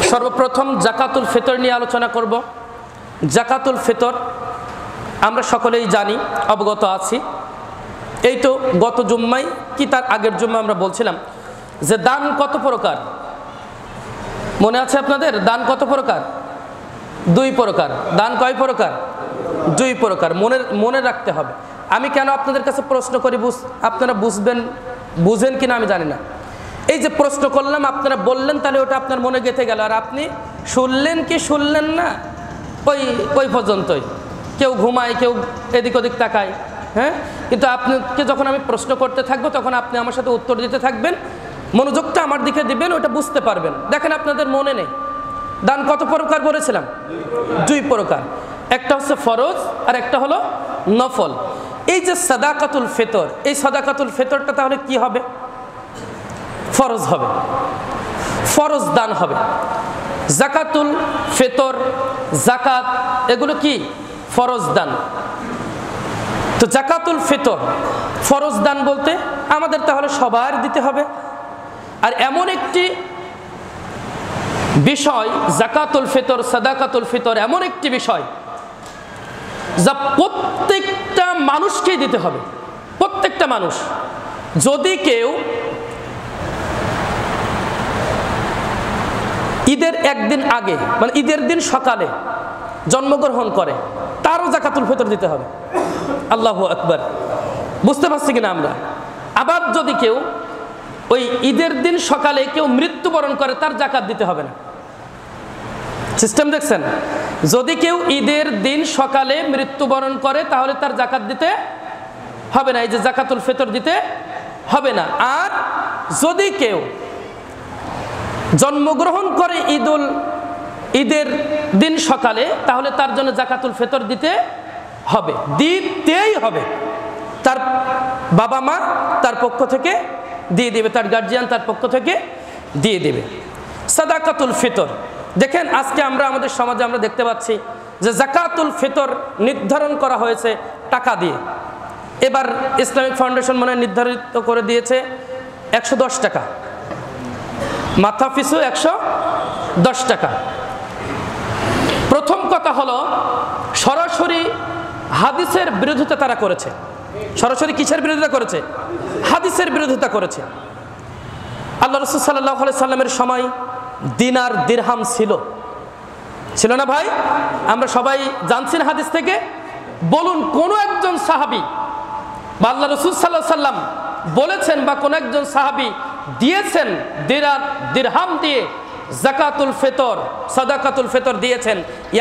সর্বপ্রথম জাকাতুল ফিতর নিয়ে আলোচনা করব। জাকাতুল ফিতর আমরা সকলেই জানি, অবগত আছি। এই তো গত জুম্মায় কি তার আগের জুম্মা আমরা বলছিলাম যে দান কত প্রকার, মনে আছে আপনাদের? দান কত প্রকার? দুই প্রকার। দান কয় প্রকার? দুই প্রকার। মনে রাখতে হবে। আমি কেন আপনাদের কাছে প্রশ্ন করি, আপনারা বুঝেন কিনা আমি জানি না। এই যে প্রশ্ন করলাম, আপনারা বললেন, তাহলে ওটা আপনার মনে গেঁথে গেল, আর আপনি শুনলেন কি শুনলেন না ওই পর্যন্তই। কেউ ঘুমায়, কেউ এদিক ওদিক তাকায়, হ্যাঁ। কিন্তু আপনাকে যখন আমি প্রশ্ন করতে থাকবো তখন আপনি আমার সাথে উত্তর দিতে থাকবেন, মনোযোগটা আমার দিকে দিবেন, ওটা বুঝতে পারবেন। দেখেন আপনাদের মনে নেই, দান কত প্রকার বলেছিলাম? দুই প্রকার। একটা হচ্ছে ফরজ আর একটা হলো নফল। এই যে সাদাকাতুল ফিতর, এই সাদাকাতুল ফিতরটা তাহলে কি হবে? ফরজ হবে, ফরজ দান হবে। জাকাতুল ফিতর, জাকাত, এগুলো কি? ফরজ দান। তো জাকাতুল ফিতর ফরজ দান বলতে আমাদের তাহলে সবার দিতে হবে। আর এমন একটি বিষয় জাকাতুল ফিতর, সাদাকাতুল ফিতর এমন একটি বিষয় যা প্রত্যেকটা মানুষকেই দিতে হবে। প্রত্যেকটা মানুষ। যদি কেউ ঈদের একদিন আগে, মানে ঈদের দিন সকালে জন্মগ্রহণ করে, তারও জাকাতুল ফিতর দিতে হবে। আল্লাহু আকবার। বুঝতে পারছি কিনা আমরা? আবার যদি কেউ ওই ঈদের দিন সকালে কেউ মৃত্যুবরণ করে, তার জাকাত দিতে হবে না। সিস্টেম দেখছেন? যদি কেউ ঈদের দিন সকালে মৃত্যুবরণ করে তাহলে তার জাকাত দিতে হবে না, এই যে জাকাতুল ফিতর দিতে হবে না। আর যদি কেউ জন্মগ্রহণ করে ঈদের দিন সকালে, তাহলে তার জন্য জাকাতুল ফিতর দিতে হবে, দিতেই হবে। তার বাবা মা তার পক্ষ থেকে দিয়ে দেবে, তার গার্জিয়ান তার পক্ষ থেকে দিয়ে দেবে। সাদাকাতুল ফিতর দেখেন, আজকে আমাদের সমাজে আমরা দেখতে পাচ্ছি যে জাকাতুল ফিতর নির্ধারণ করা হয়েছে টাকা দিয়ে। এবার ইসলামিক ফাউন্ডেশন মনে নির্ধারিত করে দিয়েছে 110 টাকা, মাথা পিছু 110 টাকা। প্রথম কথা হলো, সরাসরি হাদিসের বিরোধিতা তারা করেছে। সরাসরি কিসের বিরোধিতা করেছে? হাদিসের বিরোধিতা করেছে। আল্লাহ রাসূল সাল্লাল্লাহু আলাইহি সাল্লামের সময় দিনার দিরহাম ছিল না ভাই? আমরা সবাই জানছি না হাদিস থেকে? বলুন কোন একজন সাহাবী বা আল্লাহ রাসূল সাল্লাল্লাহু আলাইহি সাল্লাম বলেছেন বা কোন একজন সাহাবী দিয়েছেন দিনার দিরহাম দিয়ে জাকাতুল ফিতর, সাদাকাতুল ফিতর দিয়েছেন,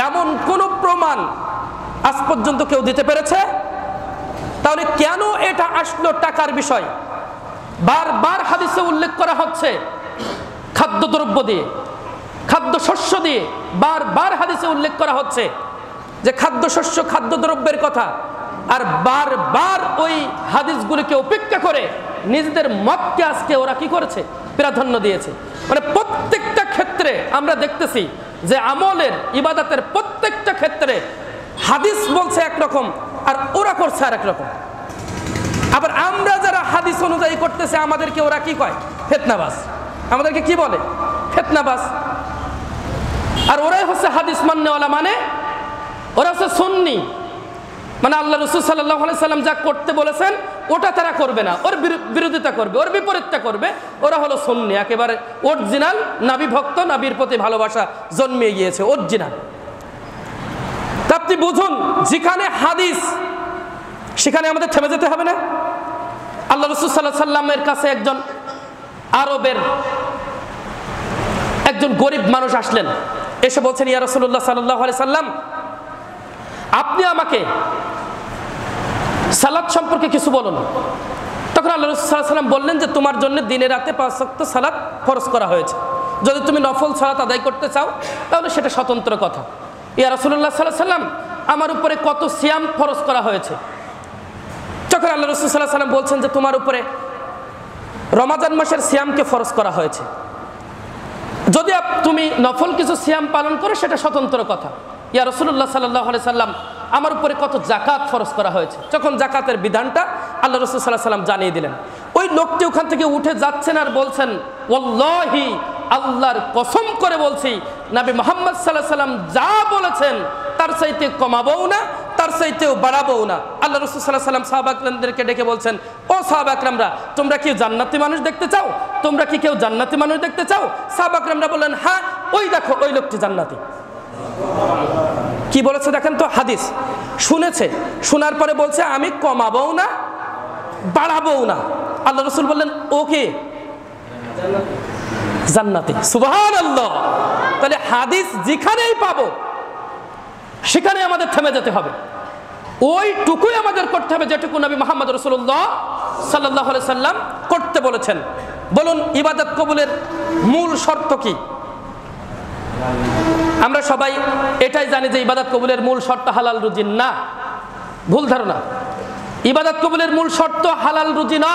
এমন কোন প্রমাণ আজ পর্যন্ত কেউ দিতে পেরেছে? তাহলে কেন এটা আসলো টাকার বিষয়? বারবার হাদিসে উল্লেখ করা হচ্ছে খাদ্যদ্রব্য দিয়ে, খাদ্যশস্য দিয়ে। বারবার হাদিসে উল্লেখ করা হচ্ছে যে খাদ্যশস্য, খাদ্যদ্রব্যের কথা। আর বারবার ওই হাদিসগুলিকে উপেক্ষা করে নিজেদের মতকে আজকে ওরা কি করেছে? প্রাধান্য দিয়েছে। মানে প্রত্যেকটা ক্ষেত্রে আমরা দেখতেছি যে আমলের, ইবাদতের প্রত্যেকটা ক্ষেত্রে হাদিস বলছে একরকম আর ওরা করছে আর একরকম। আবার আমরা যারা হাদিস অনুযায়ী করতেছে আমাদেরকে ওরা কি কয়? ফিতনাবাজ। আমাদেরকে কি বলে? ফিতনাবাজ। আর ওরাই হচ্ছে হাদিস মাননেওয়ালা, মানে ওরা হচ্ছে সুন্নি। মানে আল্লাহ রাসূল সাল্লাল্লাহু আলাইহি সাল্লাম যা করতে বলেছেন ওটা তারা করবে না, ওর বিরোধিতা করবে, ওর বিপরীতটা করবে। ওরা হলো সুন্নি, একেবারে অরিজিনাল নবী ভক্ত, নবীর প্রতি ভালোবাসা জন্মিয়ে গিয়েছে, অরিজিনাল। তা আপনি বুঝুন, যেখানে হাদিস সেখানে আমাদের থেমে যেতে হবে না? আল্লাহ রাসূল সাল্লাল্লাহু আলাইহি সাল্লামের কাছে একজন আরবের একজন গরিব মানুষ আসলেন, এসে বলছেন, ইয়া রাসূলুল্লাহ সাল্লাল্লাহু আলাইহি সাল্লাম, আপনি আমাকে সালাত সম্পর্কে কিছু বলুন। তখন আল্লাহ রাসূল সাল্লাল্লাহু আলাইহি সাল্লাম বললেন যে তোমার জন্য দিনে রাতে 5 ওয়াক্ত সালাত ফরজ করা হয়েছে। যদি তুমি নফল সালাত আদায় করতে চাও তাহলে সেটা স্বতন্ত্র কথা। ইয়া রাসূলুল্লাহ সাল্লাল্লাহু আলাইহি সাল্লাম, আমার উপরে কত সিয়াম ফরজ করা হয়েছে? তখন আল্লাহ রাসূল সাল্লাল্লাহু আলাইহি সাল্লাম বলছেন যে তোমার উপরে রমাজান মাসের সিয়ামকে ফরজ করা হয়েছে। যদি তুমি নফল কিছু সিয়াম পালন করো সেটা স্বতন্ত্র কথা। ইয়া রাসূলুল্লাহ সাল্লাল্লাহু আলাইহি সাল্লাম, আমার উপরে কত জাকাত ফরজ করা হয়েছে? যখন জাকাতের বিধানটা আল্লাহ রাসূল সাল্লাল্লাহু আলাইহি সাল্লাম জানিয়ে দিলেন, ওই লোকটি ওখান থেকে উঠে যাচ্ছেন আর বলছেন, ওয়াল্লাহি, আল্লাহর কসম করে বলছি, নবী মুহাম্মদ সাল্লাল্লাহু আলাইহি সাল্লাম যা বলেছেন তার চাইতে কমাবও না, তার চাইতেও বাড়াবও না। আল্লাহ রাসূল সাল্লাল্লাহু আলাইহি সাল্লাম সাহাবা একরামদেরকে ডেকে বলছেন, ও সাহাবা একরামরা, তোমরা কি জান্নাতি মানুষ দেখতে চাও? তোমরা কি কেউ জান্নাতি মানুষ দেখতে চাও? সাহাবা একরামরা বললেন, হ্যাঁ, ওই দেখো ওই লোকটি জান্নাতি। কি বলেছে দেখেন তো, হাদিস শুনেছে, শোনার পরে বলছে আমি কমাবও না বাড়াবও না। আল্লাহ রাসূল বললেন, ওকে জান্নাতি। সুবহানাল্লাহ। তাহলে হাদিস যেখানেই পাবো সেখানে আমাদের থেমে যেতে হবে, ওইটুকুই আমাদের করতে হবে যেটুকু নবী মুহাম্মদ রাসূলুল্লাহ সাল্লাল্লাহু আলাইহি সাল্লাম করতে বলেছেন। বলুন, ইবাদত কবুলের মূল শর্ত কি? আমরা সবাই এটাই জানি যে ইবাদত কবুলের মূল শর্ত হালাল রুজি না। ভুল ধারণা। ইবাদত কবুলের মূল শর্ত হালাল রুজি না।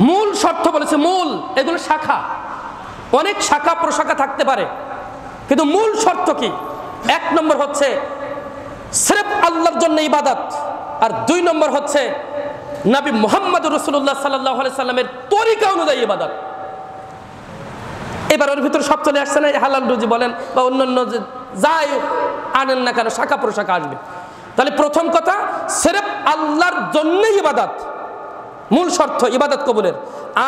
মূল শর্ত বলেছে মূল, এগুলো শাখা, অনেক শাখা প্রশাখা থাকতে পারে, কিন্তু মূল শর্ত কি? এক নম্বর হচ্ছে সিরফ আল্লাহর জন্য ইবাদত, আর দুই নম্বর হচ্ছে নবী মুহাম্মদ রাসূলুল্লাহ সাল্লাল্লাহু আলাইহি সাল্লামের তরিকা অনুযায়ী ইবাদত। এবার ওর ভিতরে সব চলে আসছে না, হালাল রুজি বলেন বা অন্যান্য যাই আনেন না কেন, শাখা প্রশাখা আসবে। তাহলে প্রথম কথা, সিরফ আল্লাহর জন্যই ইবাদত, মূল শর্ত ইবাদত কবুলের।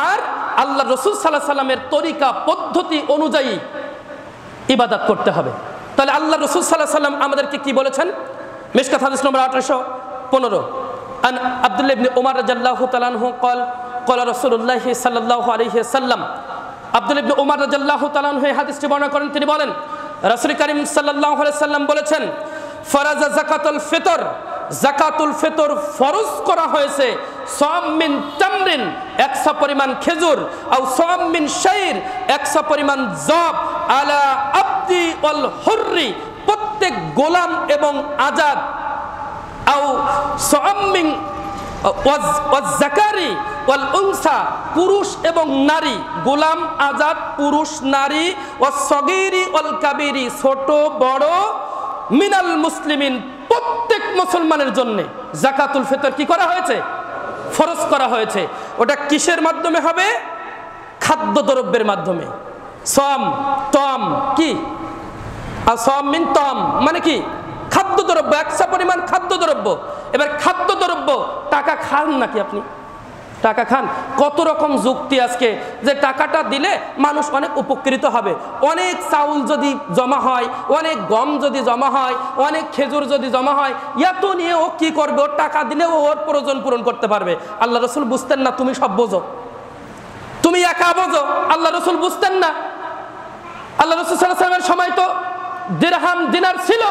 আর আল্লাহ রাসূল সাল্লাল্লাহু আলাইহি সাল্লামের তরিকা পদ্ধতি অনুযায়ী ইবাদত করতে হবে। তাহলে আল্লাহ রাসূল সাল্লাল্লাহু আলাইহি সাল্লাম আমাদেরকে কি বলেছেন? মিশকাত হাদিস নম্বর 1815, আন আব্দুল্লাহ ইবনে উমর রাদিয়াল্লাহু তাআলা আনহু قال قال رسول الله صلى الله عليه وسلم। আব্দুল্লাহ ইবনে উমর রাদিয়াল্লাহু তাআলা আনহু এই হাদিসটি বর্ণনা করেন। তিনি বলেন, রাসূল করিম সাল্লাল্লাহু আলাইহি সাল্লাম বলেছেন, ফরাজা যাকাতুল ফিতর, যাকাতুল ফিতর ফরজ করা হয়েছে, সাম মিন তামরিন 100 পরিমাণ খেজুর, আও সাম মিন শাইর 100 পরিমাণ জব, আলা আবদি ওয়াল হুররি প্রত্যেক গোলাম এবং আজাদ, আও সাম মিন ওয়াজ যাকারি ওয়াল উনসা পুরুষ এবং নারী, গোলাম আজাদ পুরুষ নারী, ওয়াস সগীরি ওয়াল কাবীরি ছোট বড়, মিনাল মুসলিমিন প্রত্যেক মুসলমানের জন্য যাকাতুল ফিতর কি করা হয়েছে? ফরজ করা হয়েছে। ওটা কিসের মাধ্যমে হবে? খাদ্যদ্রব্যের মাধ্যমে। সম তম কি? আর সম মিন তম মানে কি? খাদ্যদ্রব্য, 100 পরিমাণ খাদ্যদ্রব্য। এবার খাদ্যদ্রব্য টাকা খান নাকি আপনি? টাকা খান? কত রকম যুক্তি আজকে যে টাকাটা দিলে মানুষ অনেক উপকৃত হবে, অনেক চাউল যদি জমা হয়, অনেক গম যদি জমা হয়, অনেক খেজুর যদি জমা হয়, এত নিয়ে ও কি করবে? ওর টাকা দিলে ও ওর প্রয়োজন পূরণ করতে পারবে। আল্লাহ রাসূল বুঝতেন না তুমি সব বোঝো, তুমি একা বোঝো? আল্লাহ রাসূল বুঝতেন না? আল্লাহ রাসূল সাল্লাল্লাহু আলাইহি ওয়াসাল্লামের সময় তো দিরহাম দিনার ছিল,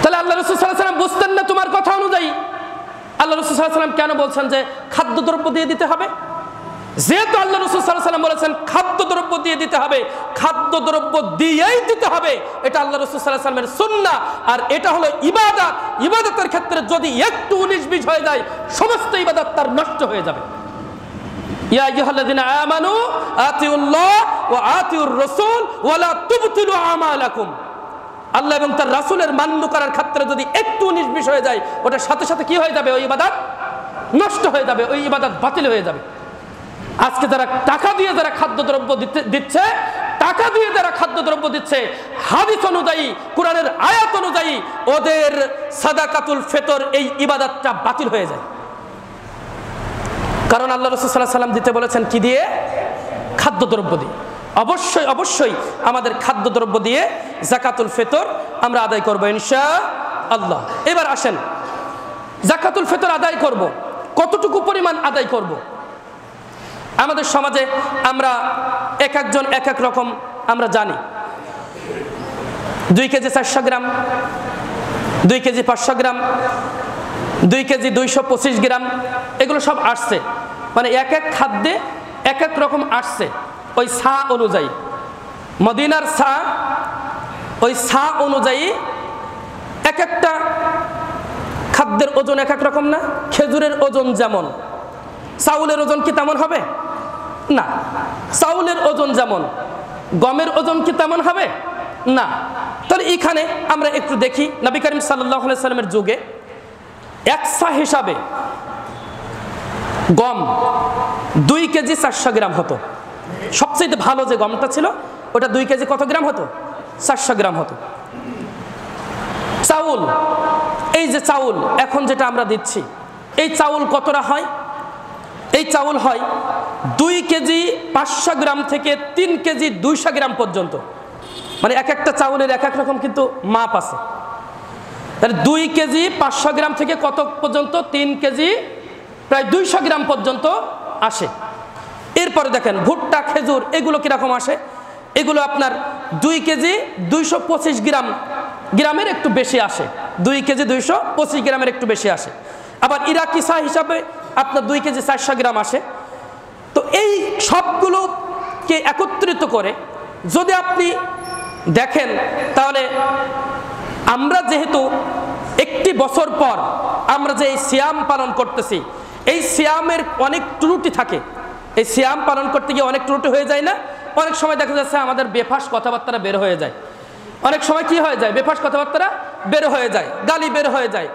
তাহলে আল্লাহ রাসূল সাল্লাল্লাহু আলাইহি ওয়াসাল্লাম বুঝতেন না তোমার কথা অনুযায়ী? আল্লাহ রাসূল সাল্লাল্লাহু আলাইহি ওয়াসাল্লাম কেন বলছেন যে খাদ্যদ্রব্য দিয়ে দিতে হবে? যেহেতু আল্লাহ রাসূল সাল্লাল্লাহু আলাইহি ওয়াসাল্লাম বলেছেন খাদ্যদ্রব্য দিয়ে দিতে হবে, খাদ্যদ্রব্য দিয়েই দিতে হবে। এটা আল্লাহ রাসূল সাল্লাল্লাহু আলাইহি ওয়াসাল্লামের সুন্নাহ, আর এটা হলো ইবাদত। ইবাদতের ক্ষেত্রে যদি একটু 19-20 হয়ে যায়, সমস্ত ইবাদত তার নষ্ট হয়ে যাবে। ইয়া আইয়ুহাল্লাযিনা আমানু আতিউল্লাহ ওয়া আতিউর রাসূল ওয়া লা তুবতিলু আমালাকুম। আল্লাহ এবং তার রাসূলের মান্য করার ক্ষেত্রে যদি একটু 19-20 হয়ে যায়, ওটার সাথে সাথে কি হয়ে যাবে? ওই ইবাদত নষ্ট হয়ে যাবে, ওই ইবাদত বাতিল হয়ে যাবে। আজকে যারা টাকা দিয়ে যারা খাদ্যদ্রব্য দিচ্ছে, টাকা দিয়ে যারা খাদ্যদ্রব্য দিচ্ছে, হাদিস অনুযায়ী, কোরআনের আয়াত অনুযায়ী ওদের সাদাকাতুল ফিতর এই ইবাদতটা বাতিল হয়ে যায়। কারণ আল্লাহ রাসূল সাল্লাল্লাহু আলাইহি ওয়াসাল্লাম দিতে বলেছেন কি দিয়ে? খাদ্যদ্রব্য দিয়ে। অবশ্যই অবশ্যই আমাদের খাদ্যদ্রব্য দিয়ে যাকাতুল ফিতর আমরা আদায় করব ইনশাআল্লাহ। এবার আসেন, যাকাতুল ফিতর আদায় করব, কতটুকু পরিমাণ আদায় করব? আমাদের সমাজে আমরা এক একজন এক এক রকম আমরা জানি। 2 কেজি 400 গ্রাম, 2 কেজি 500 গ্রাম, 2 কেজি 225 গ্রাম, এগুলো সব আসছে, মানে এক এক খাদ্যে এক এক রকম আসছে ওই সা অনুযায়ী। মদিনার সা, ওই সা অনুযায়ী এক একটা খাদ্যের ওজন এক এক রকম না? খেজুরের ওজন যেমন, চাউলের ওজন কি তেমন হবে? না। চাউলের ওজন যেমন, গমের ওজন কি তেমন হবে? না। তাহলে এখানে আমরা একটু দেখি, নবী করিম সাল্লাল্লাহু আলাইহি সাল্লামের যুগে এক সা হিসাবে গম 2 কেজি 400 গ্রাম হতো। সবচেয়ে ভালো যে গমটা ছিল ওটা 2 কেজি কত গ্রাম হতো? 400 গ্রাম হতো। চাউল, এই যে চাউল এখন যেটা আমরা দিচ্ছি, এই চাউল কতটা হয়? এই চাউল হয় 2 কেজি 500 গ্রাম থেকে 3 কেজি 200 গ্রাম পর্যন্ত। মানে এক একটা চাউলের এক এক রকম কিন্তু মাপ আছে। তাহলে 2 কেজি 500 গ্রাম থেকে কত পর্যন্ত? 3 কেজি প্রায় 200 গ্রাম পর্যন্ত আসে। এরপরে দেখেন ভুট্টা, খেজুর এগুলো কিরকম আসে? এগুলো আপনার 2 কেজি 225 গ্রামের একটু বেশি আসে। 2 কেজি 225 গ্রামের একটু বেশি আসে। আবার ইরাকি চা হিসাবে আপনার 2 কেজি 400 গ্রাম আসে। তো এই সবগুলোকে একত্রিত করে যদি আপনি দেখেন, তাহলে আমরা যেহেতু একটি বছর পর আমরা যে এই সিয়াম পালন করতেছি, এই সিয়ামের অনেক ত্রুটি থাকে। এই সিয়াম পালন করতে গিয়ে অনেক ত্রুটি হয়ে যায় না? অনেক সময় দেখা যাচ্ছে আমাদের বেফাস কথাবার্তা বের হয়ে যায়। অনেক সময় কি হয়ে যায়? বেফাস কথাবার্তা বের হয়ে যায়, গালি বের হয়ে যায়,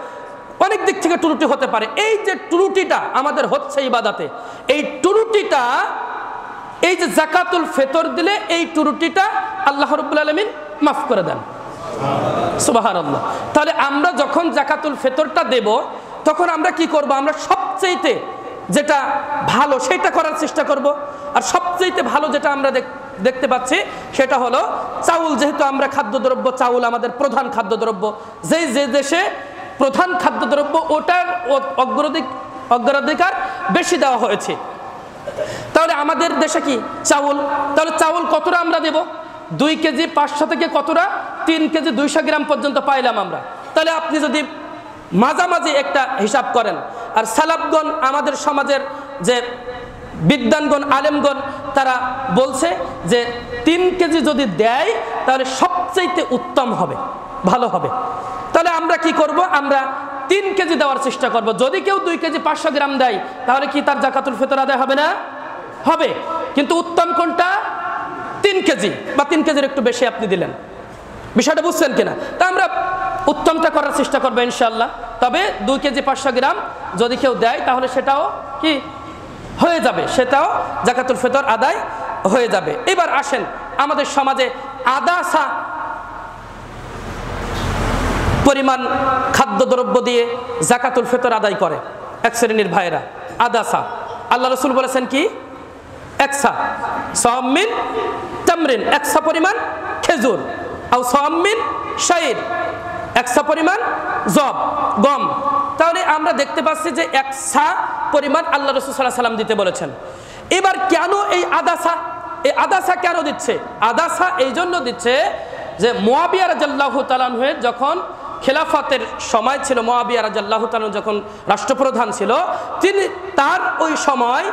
অনেক দিক থেকে ত্রুটি হতে পারে। এই যে ত্রুটিটা আমাদের হচ্ছে ইবাদতে, এই ত্রুটিটা এই যে যাকাতুল ফিতর দিলে এই ত্রুটিটা আল্লাহ রাব্বুল আলামিন মাফ করে দেন। সুবহানাল্লাহ। তাহলে আমরা যখন যাকাতুল ফিতরটা দেব তখন আমরা কি করব? আমরা সবচেয়ে যেটা ভালো সেটা করার চেষ্টা করব। আর সবচেয়ে ভালো যেটা আমরা দেখতে পাচ্ছি সেটা হলো চাউল। যেহেতু আমরা খাদ্যদ্রব্য, চাউল আমাদের প্রধান খাদ্যদ্রব্য, যে দেশে প্রধান খাদ্যদ্রব্য ওটার অগ্রাধিকার বেশি দেওয়া হয়েছে। তাহলে আমাদের দেশে কি চাউল, তাহলে চাউল কতটা আমরা দেব? 2 কেজি 500 থেকে কতটা? 3 কেজি 200 গ্রাম পর্যন্ত পাইলাম আমরা। তাহলে আপনি যদি মাঝামাঝি একটা হিসাব করেন, আর সালাফগণ আমাদের সমাজের যে বিদ্বানগণ, আলেমগণ, তারা বলছে যে 3 কেজি যদি দেয় তাহলে সবচেয়ে উত্তম হবে, ভালো হবে। তাহলে আমরা কি করব? আমরা 3 কেজি দেওয়ার চেষ্টা করব। যদি কেউ 2 কেজি 500 গ্রাম দেয় তাহলে কি তার যাকাতুল ফিতর আদায় হবে না? হবে। কিন্তু উত্তম কোনটা? 3 কেজি বা 3 কেজির একটু বেশি আপনি দিলেন। বিষয়টা বুঝছেন কিনা? তা আমরা উত্তমটা করার চেষ্টা করবো ইনশাআল্লাহ। তবে 2 কেজি 500 গ্রাম যদি কেউ দেয় তাহলে সেটাও কি হয়ে যাবে, সেটাও যাকাতুল ফিতর আদায় হয়ে যাবে। এবার আসেন, আমাদের সমাজে আদাসা পরিমাণ খাদ্যদ্রব্য দিয়ে যাকাতুল ফিতর আদায় করে এক শ্রেণীর ভাইরা। আদাসা, আল্লাহ রাসূল বলেছেন কি? একসা সামিন তামরিন, একসা পরিমাণ খেজুর, আও সামিন শাইর, একসা পরিমাণ গম। তাহলে আমরা দেখতে পাচ্ছি যে একসা পরিমাণ আল্লাহ রাসূল সাল্লাল্লাহু আলাইহি সাল্লাম দিতে বলেছেন। এবার কেন এই আদাসা? এই আদাসা কেন দিচ্ছে? আদাসা এই জন্য দিচ্ছে যে মুআবিয়া রাদিয়াল্লাহু তাআলা আনহু যখন খেলাফতের সময় ছিল, মুআবিয়া রাদিয়াল্লাহু তাআলা যখন রাষ্ট্রপ্রধান ছিল, তিনি তার ওই সময়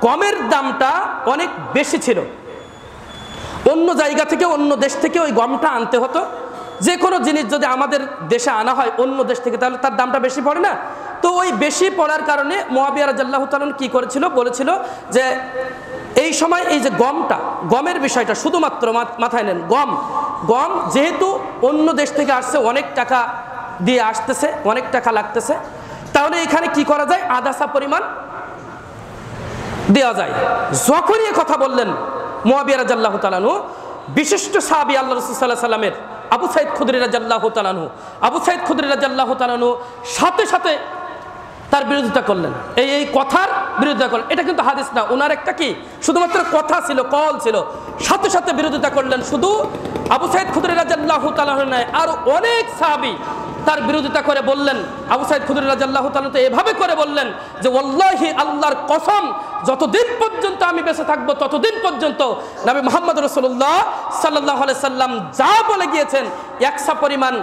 গমের দামটা অনেক বেশি ছিল। অন্য জায়গা থেকে, অন্য দেশ থেকে ওই গমটা আনতে হতো। যে কোনো জিনিস যদি আমাদের দেশে আনা হয় অন্য দেশ থেকে তাহলে তার দামটা বেশি পড়ে না? তো ওই বেশি পড়ার কারণে মুআবিয়া রাদিয়াল্লাহু তাআলা কি করেছিল? বলেছিল যে এই সময় এই যে গমের বিষয়টা শুধুমাত্র মাথায় নেন। গম যেহেতু অন্য দেশ থেকে আসছে, অনেক টাকা দিয়ে আসতেছে, অনেক টাকা লাগতেছে, তাহলে এখানে কি করা যায়? আদাসা পরিমাণ দেওয়া যায়। যখনই কথা বললেন মুআবিয়া রাদিয়াল্লাহু তাআলা আনহু, বিশিষ্ট সাহাবী আল্লাহ রাসূল সাল্লাল্লাহু আলাইহি সাল্লামের আবু সাঈদ খুদরি রাদিয়াল্লাহু তাআলা আনহু, আবু সাঈদ খুদরি রাদিয়াল্লাহু তাআলা আনহু সাথে সাথে তার বিরোধিতা করলেন, এই কথার বিরোধিতা করলেন। এটা কিন্তু হাদিস না, ওনার একটা কি শুধুমাত্র কথা ছিল, কল ছিল, সাথে সাথে বিরোধিতা করলেন। শুধু আবু সাঈদ খুদরি রাদিয়াল্লাহু তাআলা আনহু নয়, আর অনেক সাহাবী তার বিরোধিতা করে বললেন। আবু সাঈদ খুদরি রাদিয়াল্লাহু তাআলা তো এভাবে করে বললেন যে ওয়াল্লাহি, আল্লাহর কসম, যতদিন পর্যন্ত আমি বেঁচে থাকবো ততদিন পর্যন্ত নবী মুহাম্মদ রাসূলুল্লাহ সাল্লাল্লাহু আলাইহি সাল্লাম যা বলে গিয়েছেন একসা পরিমাণ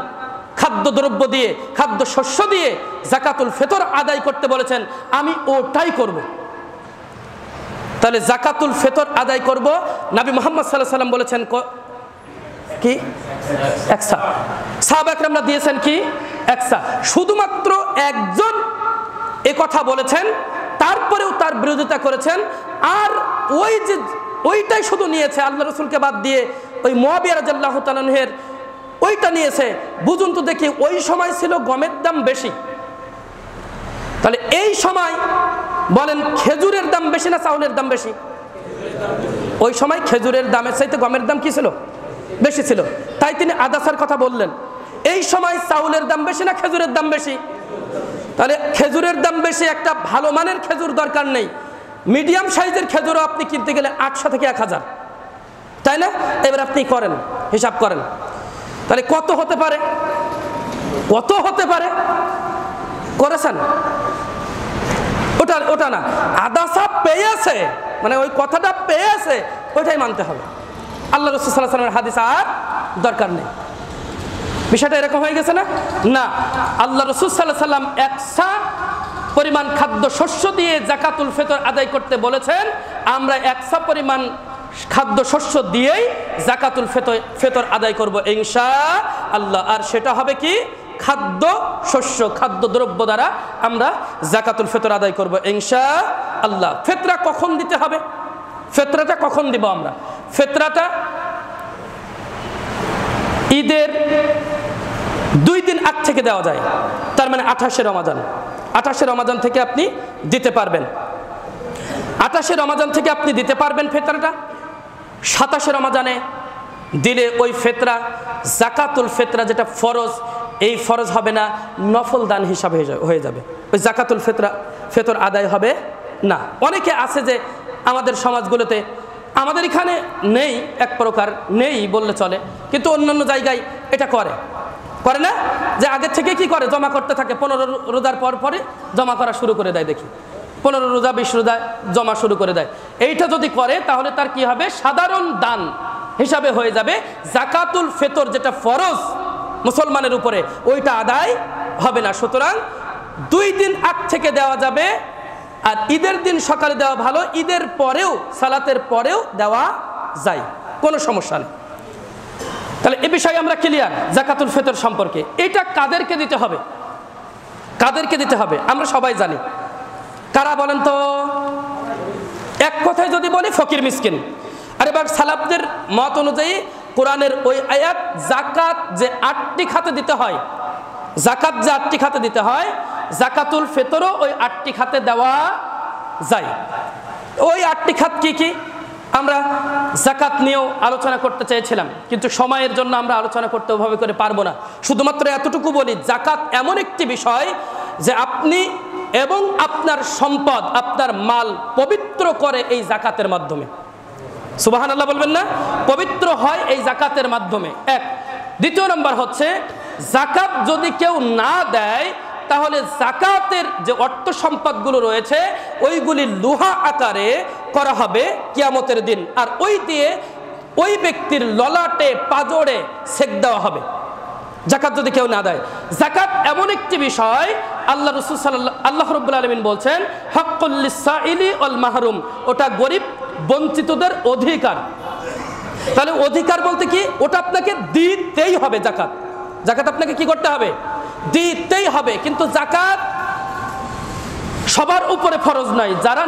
খাদ্যদ্রব্য দিয়ে, খাদ্যশস্য দিয়ে যাকাতুল ফিতর আদায় করতে বলেছেন, আমি ওটাই করব। তাহলে যাকাতুল ফিতর আদায় করব। নবী মুহাম্মদ সাল্লাল্লাহু আলাইহি সাল্লাম বলেছেন কি? একসা। সাহাবা একরামরা দিয়েছেন কি? একসা। শুধুমাত্র একজন এ কথা বলেছেন, তারপরেও তার বিরোধিতা করেছেন। আর ওইটাই শুধু নিয়েছে, আল্লাহ রাসূলকে বাদ দিয়ে ওই মুআবিয়া রাদিয়াল্লাহু তাআলা আনহুর ওইটা নিয়েছে। বুঝুন তো দেখি, ওই সময় ছিল গমের দাম বেশি, তাহলে এই সময় বলেন খেজুরের দাম বেশি না চাউলের দাম বেশি? ওই সময় খেজুরের দামের চাইতে গমের দাম কি ছিল? বেশি ছিল, তাই তিনি আদাসার কথা বললেন। এই সময় চাউলের দাম বেশি না খেজুরের দাম বেশি? তাহলে খেজুরের দাম বেশি, একটা ভালো মানের খেজুর দরকার নেই, মিডিয়াম সাইজের খেজুরও আপনি কিনতে গেলে 800 থেকে 1000, তাই না? এবার আপনি করেন, হিসাব করেন, তাহলে কত হতে পারে? কত হতে পারে করেছেন? ওটা না, আদাসা পেয়েছে মানে ওই কথাটা পেয়েছে, ওইটাই মানতে হবে। আল্লাহ রাসূল সাল্লাল্লাহু আলাইহি ওয়াসাল্লামের হাদিস আর দরকার নেই। বিষয়টা এরকম হয়ে গেছে না? না, আল্লাহ রাসূল সাল্লাল্লাহু আলাইহি ওয়াসাল্লাম একসা পরিমাণ খাদ্য শস্য দিয়ে যাকাতুল ফিতর আদায় করতে বলেছেন। আমরা একসা পরিমাণ খাদ্য শস্য দিয়েই যাকাতুল ফিতর আদায় করব ইনশাআল্লাহ। আর সেটা হবে কি? খাদ্য শস্য, খাদ্য দ্রব্য দ্বারা আমরা যাকাতুল ফিতর আদায় করব ইনশাআল্লাহ। ফিতরা কখন দিতে হবে? ফিতরাটা কখন দিব আমরা? ফিতরাটা ঈদের 2 দিন আগ থেকে দেওয়া যায়, তার মানে 28শে রমজান। 28শে রমজান থেকে আপনি দিতে পারবেন, 28শে রমজান থেকে আপনি দিতে পারবেন ফিতরাটা। 27শে রমজানে দিলে ওই ফিতরা যাকাতুল ফিতরা যেটা ফরজ, এই ফরজ হবে না, নফল দান হিসাবে হয়ে যাবে। ওই যাকাতুল ফিতর আদায় হবে না। অনেকে আছে যে আমাদের সমাজগুলোতে, আমাদের এখানে নেই, এক প্রকার নেই বললে চলে, কিন্তু অন্যান্য জায়গায় এটা করে না, যে আগে থেকে কি করে? জমা করতে থাকে, 15 রোজার পরে জমা করা শুরু করে দেয়। দেখি 15 রোজা 20 রোজা জমা শুরু করে দেয়। এইটা যদি করে তাহলে তার কি হবে? সাধারণ দান হিসাবে হয়ে যাবে। যাকাতুল ফিতর যেটা ফরজ মুসলমানের উপরে, ওইটা আদায় হবে না। সুতরাং 2 দিন আগ থেকে দেওয়া যাবে, আর ঈদের দিন সকালে দেওয়া ভালো, ঈদের পরেও, সালাতের পরেও দেওয়া যায়, কোনো সমস্যা নেই। তাহলে এ বিষয়ে আমরা ক্লিয়ার যাকাতুল ফিতর সম্পর্কে। এটা কাদেরকে দিতে হবে? কাদেরকে দিতে হবে আমরা সবাই জানি। কারা বলেন তো? এক কথায় যদি বলি, ফকির মিসকিন। আর এবার সালাফদের মত অনুযায়ী কোরআনের ওই আয়াত, যাকাত যে 8টি খাতে দিতে হয়, যাকাত যে 8টি খাতে দিতে হয়, যাকাতুল ফিতরও ওই 8টি খাতে দেওয়া যায়। ওই 8টি খাত কি কি? আমরা যাকাত নিয়েও আলোচনা করতে চেয়েছিলাম, কিন্তু সময়ের জন্য আমরা আলোচনা করতে ওভাবে করে পারবো না। শুধুমাত্র এতটুকু বলি, যাকাত এমন একটি বিষয় যে আপনি এবং আপনার সম্পদ, আপনার মাল পবিত্র করে এই যাকাতের মাধ্যমে। সুবহানাল্লাহ বলবেন না? পবিত্র হয় এই যাকাতের মাধ্যমে। এক। দ্বিতীয় নম্বর হচ্ছে, যাকাত যদি কেউ না দেয় তাহলে যাকাতের যে অর্থ সম্পদগুলো রয়েছে ওইগুলি লোহা আকারে করা হবে কিয়ামতের দিন, আর ওই দিয়ে ওই ব্যক্তির ললাটে পাজরে সেক দেওয়া হবে, যাকাত যদি কেউ না দেয়। যাকাত এমন একটি বিষয়, আল্লাহ রাসূল আল্লাহ রাব্বুল আলামিন বলছেন, হাক্কুল লিসাইলি ওয়াল মাহরুম, ওটা গরিব বঞ্চিতদের অধিকার। তাহলে অধিকার বলতে কি? ওটা আপনাকে দিতেই হবে। যাকাত আপনাকে কি করতে হবে? দিতেই হবে। কিন্তু যাকাত সবার উপরে ফরজ নয়। যারা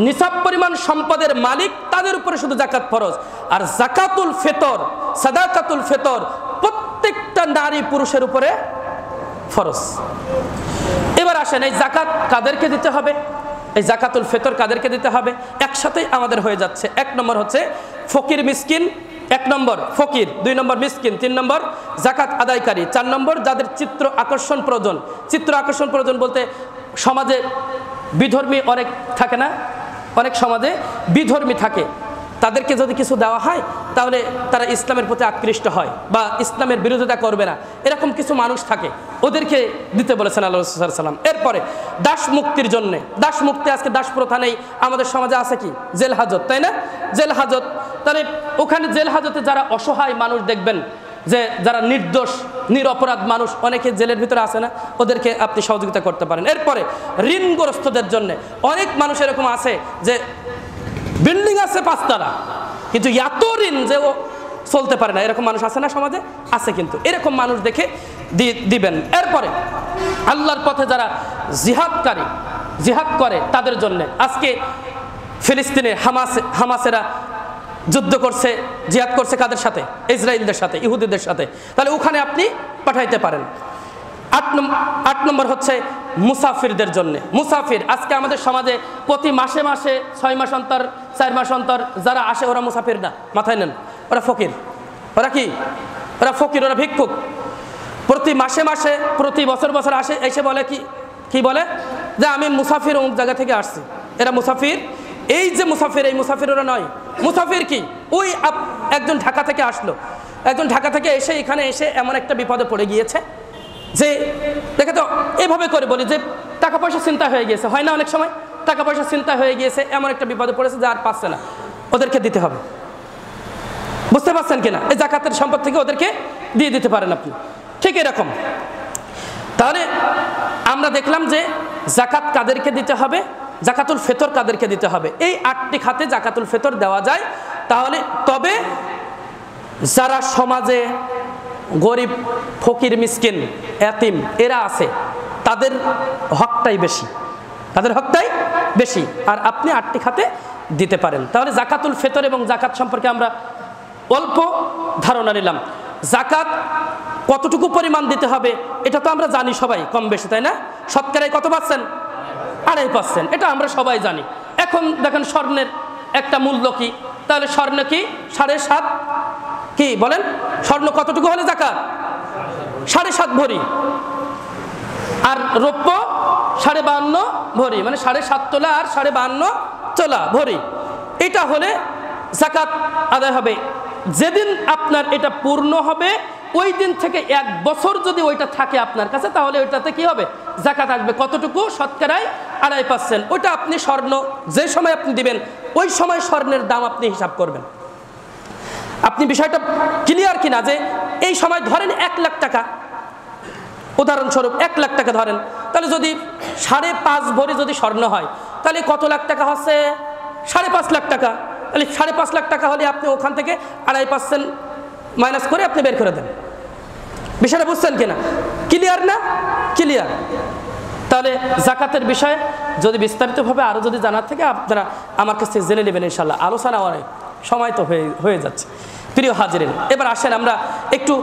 নিসাব পরিমাণ সম্পদের মালিক, তাদের উপরে শুধু যাকাত ফরজ। আর যাকাতুল ফিতর, সাদাকাতুল ফিতর প্রত্যেকটা নারী পুরুষের উপরে ফরজ। এবার আসেন, এই যাকাত কাদেরকে দিতে হবে? এই যাকাতুল ফিতর কাদেরকে দিতে হবে? একসাথেই আমাদের হয়ে যাচ্ছে। 1 নম্বর হচ্ছে ফকির মিসকিন, 1 নম্বর ফকির, 2 নম্বর মিসকিন, 3 নম্বর যাকাত আদায়কারী, 4 নম্বর যাদের চিত্র আকর্ষণ প্রয়োজন। চিত্র আকর্ষণ প্রয়োজন বলতে সমাজে বিধর্মী অনেক থাকে না? অনেক সমাজে বিধর্মী থাকে, তাদেরকে যদি কিছু দেওয়া হয় তাহলে তারা ইসলামের প্রতি আকৃষ্ট হয় বা ইসলামের বিরোধিতা করবে না, এরকম কিছু মানুষ থাকে, ওদেরকে দিতে বলেছেন আল্লাহ রাসূল সাল্লাল্লাহু আলাইহি ওয়াসাল্লাম। এরপরে দাস মুক্তির জন্য, দাস মুক্তি, আজকে দাস প্রথা নেই আমাদের সমাজে, আছে কি? জেল হাজত, তাই না? জেল হাজত। তাহলে ওখানে জেল হাজতে যারা অসহায় মানুষ দেখবেন, যে যারা নির্দোষ নিরপরাধ মানুষ, অনেকে জেলের ভিতরে আছে না, ওদেরকে আপনি সহযোগিতা করতে পারেন। এরপরে ঋণগ্রস্তদের জন্য, অনেক মানুষ এরকম আছে যে বিল্ডিং আছে 5 তলা, কিন্তু এত ঋণ যে ও চলতে পারে না, এরকম মানুষ আছে না সমাজে? আছে। কিন্তু এরকম মানুষ দেখে দিবেন। এরপরে আল্লাহর পথে যারা জিহাদ করে তাদের জন্য, আজকে ফিলিস্তিনে হামাসেরা যুদ্ধ করছে, জিহাদ করছে কাদের সাথে? ইসরায়েলদের সাথে, ইহুদিদের সাথে। তাহলে ওখানে আপনি পাঠাইতে পারেন। 8 নম্বর হচ্ছে মুসাফিরদের জন্য। মুসাফির আজকে আমাদের সমাজে প্রতি মাসে মাসে 6 মাস অন্তর 4 মাস অন্তর যারা আসে ওরা মুসাফির না, মাথায় নেন, ওরা ফকির। ওরা কি? ওরা ফকির, ওরা ভিক্ষুক। প্রতি মাসে মাসে প্রতি বছর বছর আসে, এসে বলে কি বলে যে আমি মুসাফির অমুক জায়গা থেকে আসছি। এরা মুসাফির। এই যে মুসাফির, এই মুসাফির ওরা নয়। মুসাফির কি? ওই একজন ঢাকা থেকে আসলো, একজন ঢাকা থেকে এসে এখানে এসে এমন একটা বিপদে পড়ে গিয়েছে যে দেখে তো এভাবে করে বলি যে টাকা পয়সা চিন্তা হয়ে গিয়েছে, হয় না অনেক সময় টাকা পয়সা চিন্তা হয়ে গিয়েছে, এমন একটা বিপদে পড়েছে যে আর পাচ্ছে না, ওদেরকে দিতে হবে। বুঝতে পারছেন কিনা? এই যাকাতের সম্পদ থেকে ওদেরকে দিয়ে দিতে পারেন আপনি। ঠিক এরকম তাহলে আমরা দেখলাম যে যাকাত কাদেরকে দিতে হবে, যাকাতুল ফিতর কাদেরকে দিতে হবে। এই 8টি খাতে যাকাতুল ফিতর দেওয়া যায়। তাহলে তবে যারা সমাজে গরিব, ফকির, মিসকিন, এতিম এরা আছে, তাদের হকটাই বেশি, তাদের হকটাই বেশি। আর আপনি 8টি খাতে দিতে পারেন। তাহলে যাকাতুল ফিতর এবং যাকাত সম্পর্কে আমরা অল্প ধারণা নিলাম। যাকাত কতটুকু পরিমাণ দিতে হবে এটা তো আমরা জানি সবাই কম বেশি, তাই না? শতকরায় কত %? 2.5%। এটা আমরা সবাই জানি। এখন দেখেন স্বর্ণের একটা মূল্য কি, তাহলে স্বর্ণ কি 7.5 কি বলেন? স্বর্ণ কতটুকু হলে যাকাত? 7.5 ভরি। আর রৌপ্য 52.5 ভরি, মানে 7.5 তোলা আর 52.5 তোলা ভরি। এটা হলে যাকাত আদায় হবে। যেদিন আপনার এটা পূর্ণ হবে ওই দিন থেকে 1 বছর যদি ওইটা থাকে আপনার কাছে, তাহলে ওইটাতে কি হবে? যাকাত আসবে। কতটুকু? শতকরায় 2.5%। ওইটা আপনি স্বর্ণ যে সময় আপনি দিবেন ওই সময় স্বর্ণের দাম আপনি হিসাব করবেন। আপনি বিষয়টা ক্লিয়ার কিনা? যে এই সময় ধরেন 1 লাখ টাকা, উদাহরণস্বরূপ 1 লাখ টাকা ধরেন, তাহলে যদি 5.5 ভরি যদি স্বর্ণ হয় তাহলে কত লাখ টাকা হচ্ছে? 5.5 লাখ টাকা। তাহলে 5.5 লাখ টাকা হলে আপনি ওখান থেকে 2.5% মাইনাস করে আপনি বের করে দেন। বিষয়টা বুঝছেন কিনা? ক্লিয়ার না? ক্লিয়ার। তাহলে যাকাতের বিষয়ে যদি বিস্তারিতভাবে আরও যদি জানার থেকে আপনারা আমার কাছ থেকে জেনে নেবেন ইনশাল্লাহ। আলোচনা অনেক সময় তো হয়ে যাচ্ছে। প্রিয় হাজিরিন, এবার আসেন আমরা একটু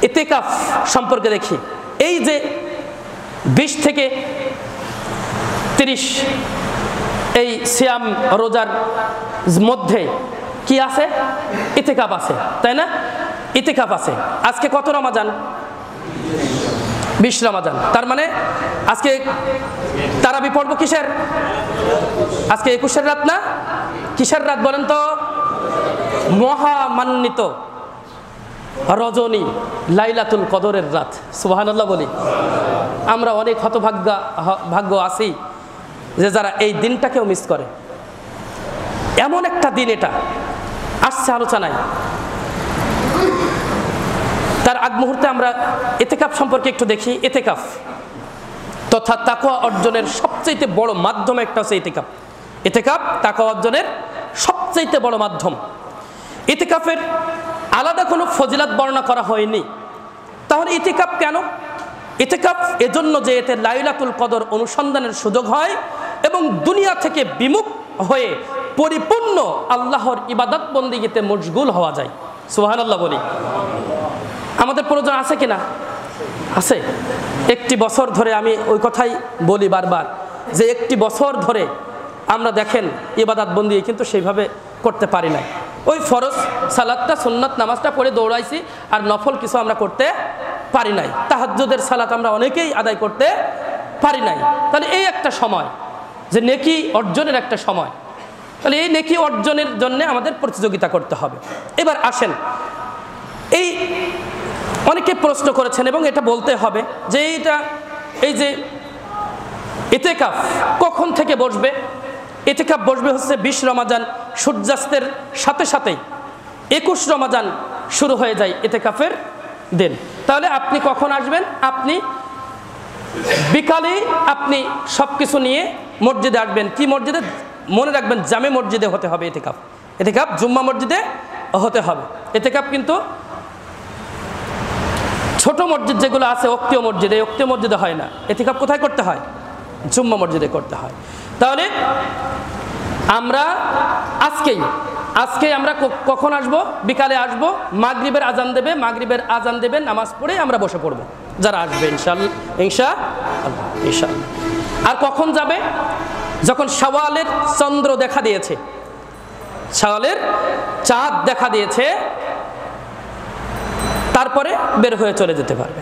ইতিকাফ সম্পর্কে দেখি। এই যে 20 থেকে 30 এই সিয়াম রোজার মধ্যে কি আছে? ইতিকাফ আছে, তাই না? ইতিকাফ আছে। আজকে কত রমাজান? 20 রমাজান। তার মানে আজকে তারাবি পড়ব কিসের? আজকে 21-এর রাত না? কিসের রাত বলেন তো? মহামান্বিত রজনী লাইলাতুল কদরের রাত। সুবহানাল্লাহ বলি। আমরা অনেক হতভাগ্য আছি যে যারা এই দিনটাকেও মিস করে। এমন একটা দিন এটা আসছে আলোচনায়। তার আগ মুহূর্তে আমরা ইতিকাফ সম্পর্কে একটু দেখি। ইতিকাফ তথা তাকওয়া অর্জনের সবচেয়ে বড় মাধ্যম একটা হচ্ছে ইতিকাফ। ইতিকাফ তাকওয়া অর্জনের সবচেয়ে বড় মাধ্যম। ইতিকাফের আলাদা কোনো ফজিলত বর্ণনা করা হয়নি। তাহলে ইতিকাফ কেন? ইতিকাফ এজন্য যে এতে লাইলাতুল কদর অনুসন্ধানের সুযোগ হয় এবং দুনিয়া থেকে বিমুখ হয়ে পরিপূর্ণ আল্লাহর ইবাদত বন্দিগিতে মশগুল হওয়া যায়। সুবহানাল্লাহ বলি। আমাদের প্রয়োজন আছে কিনা? আছে। 1টি বছর ধরে আমি ওই কথাই বলি বারবার যে 1টি বছর ধরে আমরা দেখেন ইবাদত বন্দি কিন্তু সেইভাবে করতে পারি না। ওই ফরজ সালাতটা, সুন্নাত নামাজটা পড়ে দৌড়াইছি, আর নফল কিছু আমরা করতে পারি নাই। তাহাজ্জুদের সালাত আমরা অনেকেই আদায় করতে পারি নাই। তাহলে এই একটা সময় যে নেকি অর্জনের একটা সময়, তাহলে এই নেকি অর্জনের জন্য আমাদের প্রতিযোগিতা করতে হবে। এবার আসেন, এই অনেকে প্রশ্ন করেছেন এবং এটা বলতে হবে যে এই যে ইতিকাফ কখন থেকে বসবে? ইতিকাফ বসবে হচ্ছে 20 রমাজান সূর্যাস্তের সাথে সাথেই 21 রমাজান শুরু হয়ে যায় ইতিকাফের দিন। তাহলে আপনি কখন আসবেন? আপনি বিকালে আপনি সব কিছু নিয়ে মসজিদে আসবেন। কি মসজিদে? মনে রাখবেন জামে মসজিদে হতে হবে ইতিকাফ। ইতিকাফ জুম্মা মসজিদে হতে হবে। ইতিকাফ কিন্তু ছোট মসজিদ যেগুলো আছে ওক্তীয় মসজিদে হয় না। ইতিকাফ কোথায় করতে হয়? জুম্মা মসজিদে করতে হয়। তাহলে আমরা আজকেই আমরা কখন আসব? বিকালে আসব। মাগরিবের আজান দেবে, নামাজ পড়ে আমরা বসে পড়ব যারা আসবে ইনশাআল্লাহ। ইনশাআল্লাহ ইনশাআল্লাহ। আর কখন যাবে? যখন শাওয়ালের চন্দ্র দেখা দিয়েছে, শাওয়ালের চাঁদ দেখা দিয়েছে, তারপরে বের হয়ে চলে যেতে পারবে।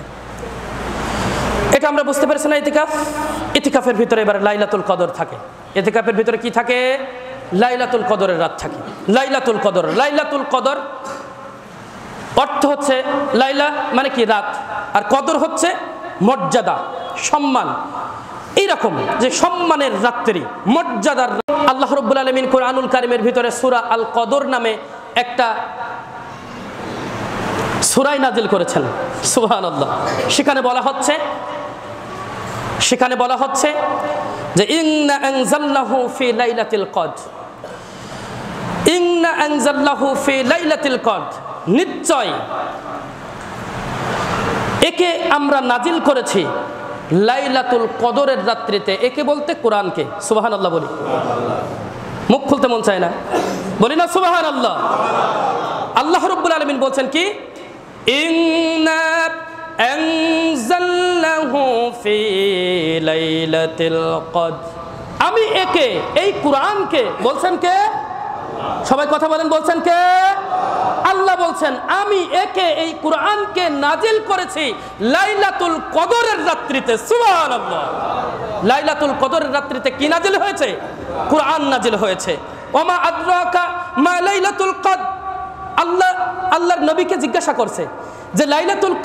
এটা আমরা বুঝতে পারছি না? ইতিকাফ, ইতিকাফের ভিতরে এবার লাইলাতুল কদর থাকে। ইতিকাফের ভিতরে কি থাকে? লাইলাতুল কদরের রাত থাকে। লাইলাতুল কদর, লাইলাতুল কদর অর্থ হচ্ছে লাইলা মানে কি? রাত। আর কদর হচ্ছে মর্যাদা, সম্মান। এইরকম যে সম্মানের রাত্রি, মর্যাদার। আল্লাহ রাব্বুল আলামিন কোরআনুল কারীমের ভিতরে সূরা আল কদর নামে একটা সূরা নাজিল করেছেন। সুবহানাল্লাহ। সেখানে বলা হচ্ছে যে ইন্না আনজালনাহু ফি লাইলাতিল কদর, ইন্না আনজালনাহু ফি লাইলাতিল কদর, নিশ্চয় একে আমরা নাজিল করেছি লাইলাতুল কদরের রাত্রিতে। একে বলতে কোরআনকে। সুবহানাল্লাহ বলি, মুখ খুলতে মন চায় না, বলি না সুবহানাল্লাহ। আল্লাহ রাব্বুল আলামিন বলছেন কি? ইন্না আনজালনাহু ফি লাইলাতিল কদর, আমি একে, এই কোরআনকে বলছেন কে? সবাই কথা বলেন, বলছেন কে? আল্লাহ বলছেন আমি একে, এই কোরআনকে নাজিল করেছি লাইলাতুল কদরের রাত্রিতে। সুবহানাল্লাহ। লাইলাতুল কদরের রাত্রিতে কি নাজিল হয়েছে? কোরআন নাজিল হয়েছে। ওমা আদরাকা মা লাইলাতুল কদর। আল্লাহর নবীকে জিজ্ঞাসা করছে যে লাইলাতুল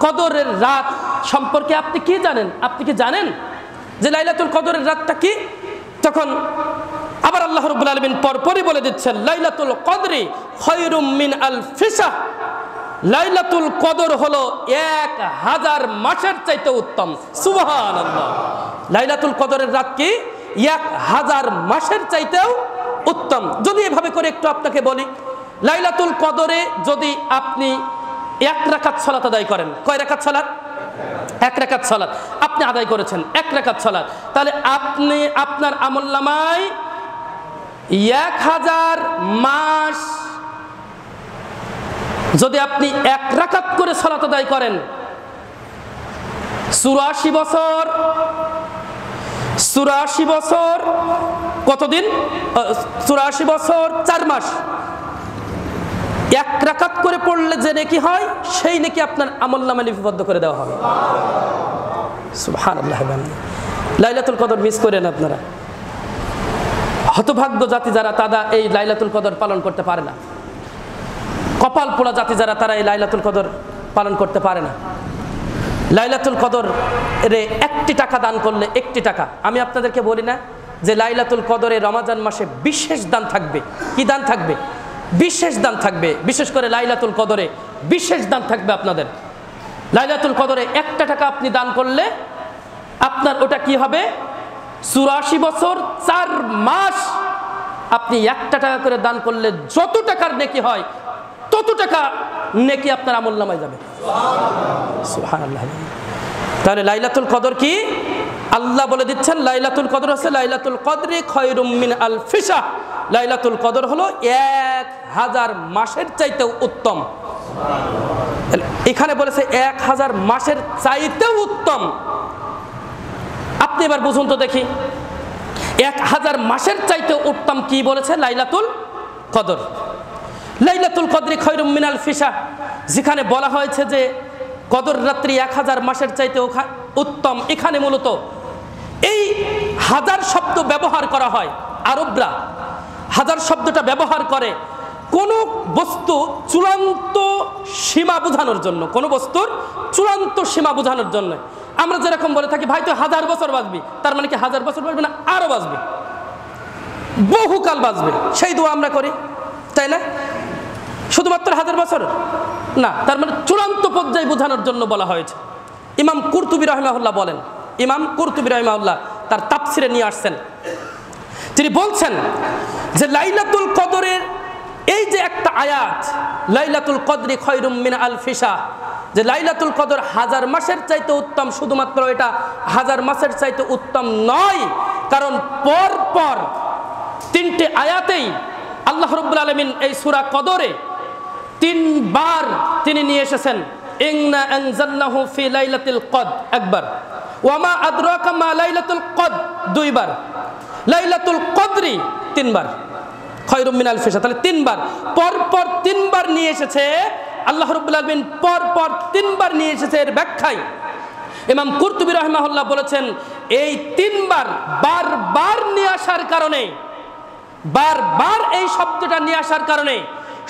কদরের রাত সম্পর্কে আপনি কি জানেন? আপনি কি জানেন যে লাইলাতুল কদরের রাতটা কি? তখন আবার আল্লাহ রাব্বুল আলামিন পরপরই বলে দিচ্ছেন লাইলাতুল কদরি খায়রুম মিন আলফি শাহর। লাইলাতুল কদর হলো 1000 মাসের চাইতে উত্তম। সুবহানাল্লাহ। লাইলাতুল কদরের রাত কি? 1000 মাসের চাইতেও উত্তম। যদি এভাবে করে একটু আপনাকে বলি, লাইলাতুল কদরে যদি আপনি 1 রাকাত সালাত আদায় করেন, কয় রাকাত সালাত? 1 রাকাত সালাত আপনি আদায় করেছেন, 1 রাকাত সালাত, তাহলে আপনি আপনার আমলনামায় 1000 মাস, যদি আপনি 1 রাকাত করে সালাত আদায় করেন, 84 বছর, 84 বছর কতদিন? 84 বছর 4 মাস 1 রাকাত করে পড়লে যে নেকি হয়, সেই নেকি আপনার আমলনামায় লিপিবদ্ধ করে দেওয়া হবে। সুবহানাল্লাহ। লাইলাতুল কদর মিস করেন আপনারা। হতভাগ্য জাতি যারা, তারা এই লাইলাতুল কদর পালন করতে পারে না। কপাল পোড়া জাতি যারা, তারা এই লাইলাতুল কদর পালন করতে পারে না। লাইলাতুল কদর রে 1টি টাকা দান করলে 1টি টাকা। আমি আপনাদেরকে বলি না যে লাইলাতুল কদরে রমজান মাসে বিশেষ দান থাকবে? কি দান থাকবে? বিশেষ দান থাকবে। বিশেষ করে লাইলাতুল কদরে বিশেষ দান থাকবে আপনাদের। লাইলাতুল কদরে 1টা টাকা আপনি দান করলে আপনার ওটা কি হবে? 84 বছর 4 মাস আপনি 1টা টাকা করে দান করলে যত টাকার নেকি হয়, তত টাকা নেকি আপনার আমলনামায় যাবে। সুবহানাল্লাহ। তাহলে লাইলাতুল কদর কি? আল্লাহ বলে দিচ্ছেন লাইলাতুল কদর হচ্ছে লাইলাতুল কদরি খায়রুম মিন আলফি শাহর। লাইলাতুল কদর হলো 1000 মাসের চাইতেও উত্তম। এখানে বলেছে 1000 মাসের চাইতেও উত্তম। আপনি এবার বুঝুন তো দেখি, 1000 মাসের চাইতে উত্তম কি বলেছে? লাইলাতুল কদর। লাইলাতুল কদরি খায়রুম মিন আলফি শাহর, যেখানে বলা হয়েছে যে কদর রাত্রি 1000 মাসের চাইতে উত্তম, এখানে মূলত এই 1000 শব্দ ব্যবহার করা হয়। আরবরা 1000 শব্দটা ব্যবহার করে কোন বস্তু চূড়ান্ত সীমা বোঝানোর জন্য, কোন বস্তুর চূড়ান্ত সীমা বোঝানোর জন্য। আমরা যেরকম বলে থাকি ভাই তুই 1000 বছর বাঁচবি, তার মানে কি 1000 বছর বাঁচবে না, আরো বাঁচবে, বহুকাল বাঁচবে, সেই দোয়া আমরা করি, তাই না? শুধুমাত্র 1000 বছর না, তার মানে চূড়ান্ত পর্যায়ে বোঝানোর জন্য বলা হয়েছে। ইমাম কুরতুবী রাহিমাহুল্লাহ বলেন, ইমাম কুরতুবী রাহিমাহুল্লাহ তার তাফসিরে নিয়ে আসছেন, তিনি বলছেন যে লাইলাতুল কদরের এই যে একটা আয়াত, লাইলাতুল কদরি খায়রুম মিন আলফি শাহর, যে লাইলাতুল কদর 1000 মাসের চাইতে উত্তম, শুধুমাত্র এটা 1000 মাসের চাইতে উত্তম নয়, কারণ পর পর 3টে আয়াতেই আল্লাহ রাব্বুল আলামিন এই সূরা কদরে 3 বার তিনি নিয়ে এসেছেন ইন্না আনজালনাহু ফি লাইলাতিল কদর একবার, ওয়ামা আদরাকা মা লাইলাতুল কদর 2 বার, লাইলাতুল কদরি 3 বার, খায়রুম মিন আলফি শাহর, তাহলে 3 বার পরপর 3 বার নিয়ে এসেছে আল্লাহ রাব্বুল আলামিন, পরপর 3 বার নিয়ে এসেছে। এর ব্যাখ্যায় ইমাম কুরতুবী রাহিমাহুল্লাহ বলেছেন এই 3 বার বারবার নিয়ে আসার কারণে, বারবার এই শব্দটা নিয়ে আসার কারণে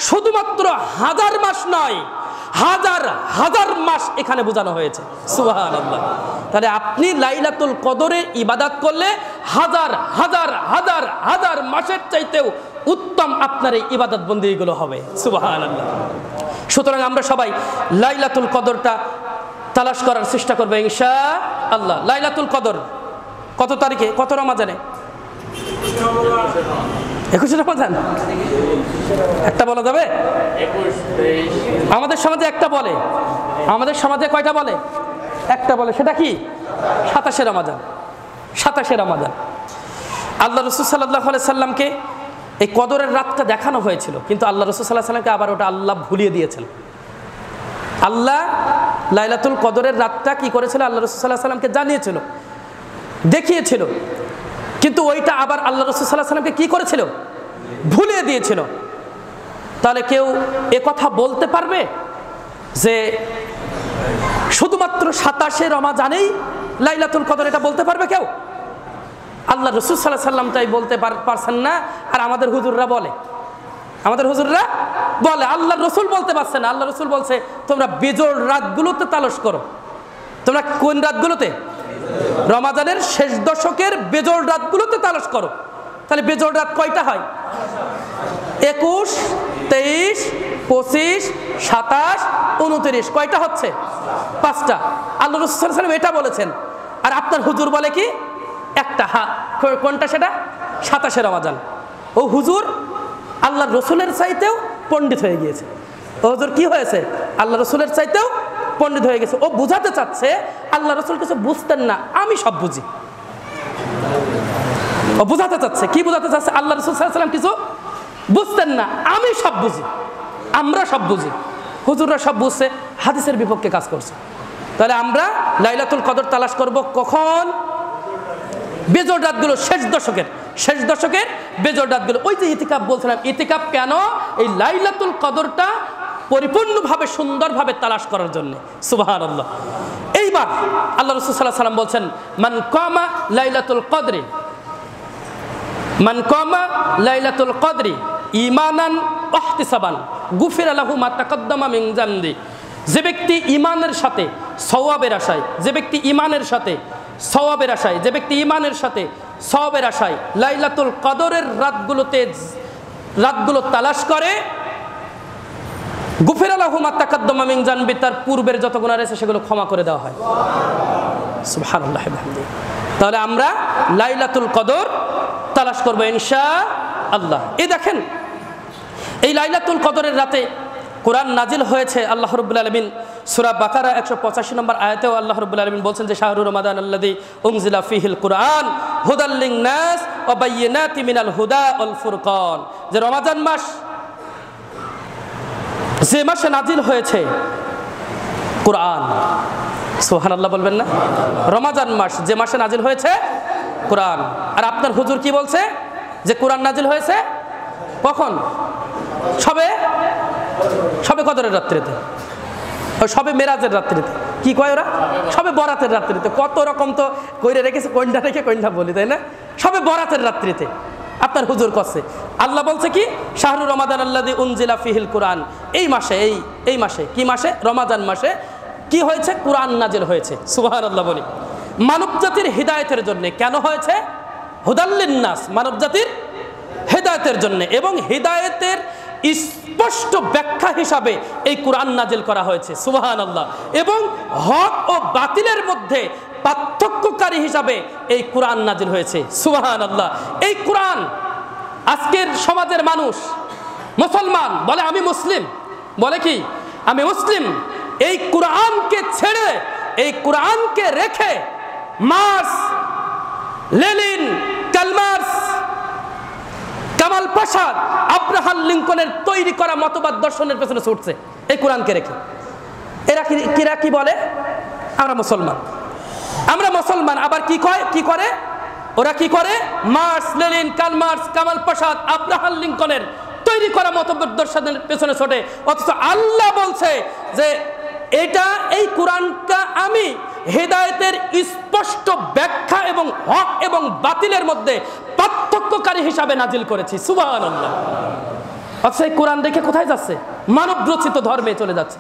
শুধুমাত্র 1000 মাস নয়, হাজার হাজার মাস এখানে বোঝানো হয়েছে। সুবহানাল্লাহ। তাহলে আপনি লাইলাতুল কদরে ইবাদত করলে হাজার হাজার হাজার হাজার মাসের চাইতেও উত্তম আপনার এই ইবাদত বন্দেগীগুলো হবে। সুবহানাল্লাহ। সুতরাং আমরা সবাই লাইলাতুল কদরটা তালাশ করার চেষ্টা করবো ইনশাআল্লাহ। লাইলাতুল কদর কত তারিখে, কত রমাজানে? 21 রমাজান। একটা বলা যাবে? আমাদের সমাজে একটা বলে, আমাদের সমাজে কয়টা বলে? একটা বলে। সেটা কি? 27 রমাজান। 27 রমাজান আল্লাহ রাসূল সাল্লাল্লাহু আলাইহি সাল্লামকে এই কদরের রাতটা দেখানো হয়েছিল, কিন্তু আল্লাহ রাসূল সাল্লাল্লাহু আলাইহি সাল্লামকে আবার ওটা আল্লাহ ভুলিয়ে দিয়েছেন। আল্লাহ লাইলাতুল কদরের রাতটা কি করেছিল? আল্লাহ রাসূল সাল্লাল্লাহু আলাইহি সাল্লামকে জানিয়েছিল, দেখিয়েছিল, কিন্তু ওইটা আবার আল্লাহ রাসূল সাল্লাল্লাহু আলাইহি সাল্লামকে কি করেছিল? ভুলিয়ে দিয়েছিল। তাহলে কেউ এ কথা বলতে পারবে যে শুধুমাত্র 27 রমাজানেই লাইলাতুল কদর, এটা বলতে পারবে কেউ? আল্লাহ রাসূল সাল্লাল্লাহু আলাইহি সাল্লাম তাই বলতে পারছেন না, আর আমাদের হুজুররা বলে, আমাদের হুজুররা বলে, আল্লাহ রাসূল বলতে পারছেন না। আল্লাহ রাসূল বলছে তোমরা বেজোড় রাতগুলোতে তালাশ করো। তোমরা কোন রাতগুলোতে? রমাজানের শেষ দশকের বেজোড় রাতগুলোতে তালাশ করো। তাহলে বেজোড় রাত কয়টা হয়? 21, 23, 25, 27, 29, কয়টা হচ্ছে? 5টা। আল্লাহ রাসূল সাল্লাল্লাহু আলাইহি ওয়াসাল্লাম এটা বলেছেন, আর আপনার হুজুর বলে কি? একটা। কোনটা সেটা? 27 রমাজান। ও হুজুর আল্লাহর রসুলের চাইতেও পণ্ডিত হয়ে গিয়েছে। ও হুজুর কি হয়েছে? আল্লাহ রসুলের চাইতেও পণ্ডিত হয়ে গেছে। ও বুঝাতে চাচ্ছে আল্লাহ রসুল কিছু বুঝতেন না, আমি সব বুঝি। ও বুঝাতে চাচ্ছে, কি বুঝাতে চাচ্ছে? আল্লাহ রসুল সাল্লাল্লাহু আলাইহি ওয়াসাল্লাম কিছু বুঝতেন না, আমি সব বুঝি, আমরা সব বুঝি। হুজুররা সব বুঝছে, হাদিসের বিপক্ষে কাজ করছে। তাহলে আমরা লাইলাতুল কদর তালাশ করব কখন? বেজোড় রাতগুলো, শেষ দশকের বেজোড় রাতগুলো। ওই যে ইতিকাফ বলছিলাম, ইতিকাফ কেন? এই লাইলাতুল কদরটা পরিপূর্ণভাবে সুন্দরভাবে তালাশ করার জন্য। সুবহানাল্লাহ। এইবার আল্লাহ রাসূল সাল্লাল্লাহু আলাইহি ওয়াসাল্লাম বলছেন মান কামা লাইলাতুল কদরি, মান কামা লাইলাতুল কদরি ঈমানান ওয়া ইহতিসাবান গুফিরা লাহু মা তাকাদ্দামা মিন যামবি। যে ব্যক্তি ঈমানের সাথে সওয়াবের আশায়, যে ব্যক্তি ঈমানের সাথে সওয়াবের আশায়, যে ব্যক্তি ঈমানের সাথে সওয়াবের আশায় লাইলাতুল কদরের রাতগুলো তালাশ করে, গুফিরা লাহু মা তাকাদ্দামা মিন যামবি, তার পূর্বের যত গুনাহ রয়েছে সেগুলো ক্ষমা করে দেওয়া হয়। সুবহানাল্লাহি ওয়া বিহামদিহি। তাহলে আমরা লাইলাতুল কদর তালাশ করবো ইনশাআল্লাহ। এই দেখেন, এই লাইলাতুল কদরের রাতে কোরআন নাজিল হয়েছে। আল্লাহ রাব্বুল আলামিন সূরা বাকারা 185 নম্বর আয়াতেও আল্লাহ রাব্বুল আলামিন বলছেন যে শাহরুর রমাদান আল্লাযী উনজিলা ফীহিল কুরআন হুদাল লিন-নাস ওয়া বায়্যিনাতিন মিনাল হুদা ওয়াল ফুরকান, যে রমাদান মাস, যে মাসে নাজিল হয়েছে কোরআন। সুবহানাল্লাহ বলবেন না? রমাদান মাস, যে মাসে নাজিল হয়েছে কোরআন। আর আপনার হুজুর কি বলছে? যে কোরআন নাজিল হয়েছে কখন? সবে কদরের রাত্রিতে, সবে মেরাজের রাত্রিতে। কি কয় ওরা? সবে বরাতের রাত্রিতে। কত রকম তো কইরে রেখেছে, কোনটা রেখে কোনটা বলি, তাই না? সবে বরাতের রাত্রিতে আপনার হুজুর করছে। আল্লাহ বলছে কি? শাহরুর রমাদান আল্লাযী উনজিলা ফীহিল কুরআন। এই মাসে, এই মাসে, কি মাসে? রমাদান মাসে কি হয়েছে? কোরআন নাজিল হয়েছে। সুবহানাল্লাহ বলি। মানব জাতির হিদায়াতের জন্য। কেন হয়েছে? হুদাল লিন-নাস, মানব জাতির হিদায়াতের জন্য। এবং হিদায়াতের স্পষ্ট ব্যাখ্যা হিসাবে এই কোরআন নাজিল করা হয়েছে। সুবহানাল্লাহ। এবং হক ও বাতিলের মধ্যে পার্থক্যকারী হিসাবে এই কোরআন নাজিল হয়েছে। সুবহানাল্লাহ। এই কোরআন আজকের সমাজের মানুষ, মুসলমান বলে আমি মুসলিম, বলে কি আমি মুসলিম, এই কোরআনকে ছেড়ে, এই কোরআনকে রেখে Marx, Lenin, Karl Marx, Kemal Pasha, Abraham লিঙ্কনের তৈরি করা মতবাদ দর্শনের পেছনে ছুটছে এই কোরআনকে রেখে। এরা কি বলে? আমরা মুসলমান। আমরা মুসলমান, আবার কি করে ওরা কি করে? Marx, Lenin, Karl Marx, Kemal Pasha, Abraham লিঙ্কনের তৈরি করা মতদর্শনের পেছনে ছোটে। অথচ আল্লাহ বলছে যে এটা, এই কোরআনটা আমি হেদায়েতের স্পষ্ট ব্যাখ্যা এবং হক এবং বাতিলের মধ্যে পার্থক্যকারী হিসাবে নাজিল করেছি। সুবহানাল্লাহ। অথচ এই কোরআন দেখে কোথায় যাচ্ছে? মানব রচিত ধর্মে চলে যাচ্ছে।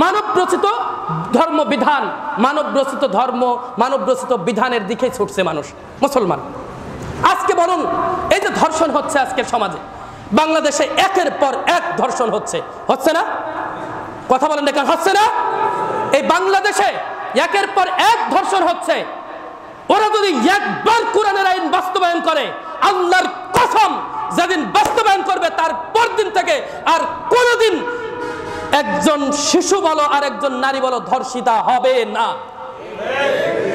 মানব রচিত ধর্মবিধান, মানব রচিত ধর্ম, মানব রচিত বিধানের দিকে ছুটছে মানুষ, মুসলমান। আজকে বলুন, এই যে ধর্ষণ হচ্ছে আজকের সমাজে, বাংলাদেশে একের পর এক ধর্ষণ হচ্ছে না? কথা বলেন না কেন? হচ্ছে না? এই বাংলাদেশে একের পর এক ধর্ষণ হচ্ছে। ওরা যদি একবার কোরআনের আইন বাস্তবায়ন করে, আল্লাহর কসম, যেদিন বাস্তবায়ন করবে তার পরদিন থেকে আর কোনোদিন একজন শিশু বলো আর একজন নারী বলো ধর্ষিতা হবে না।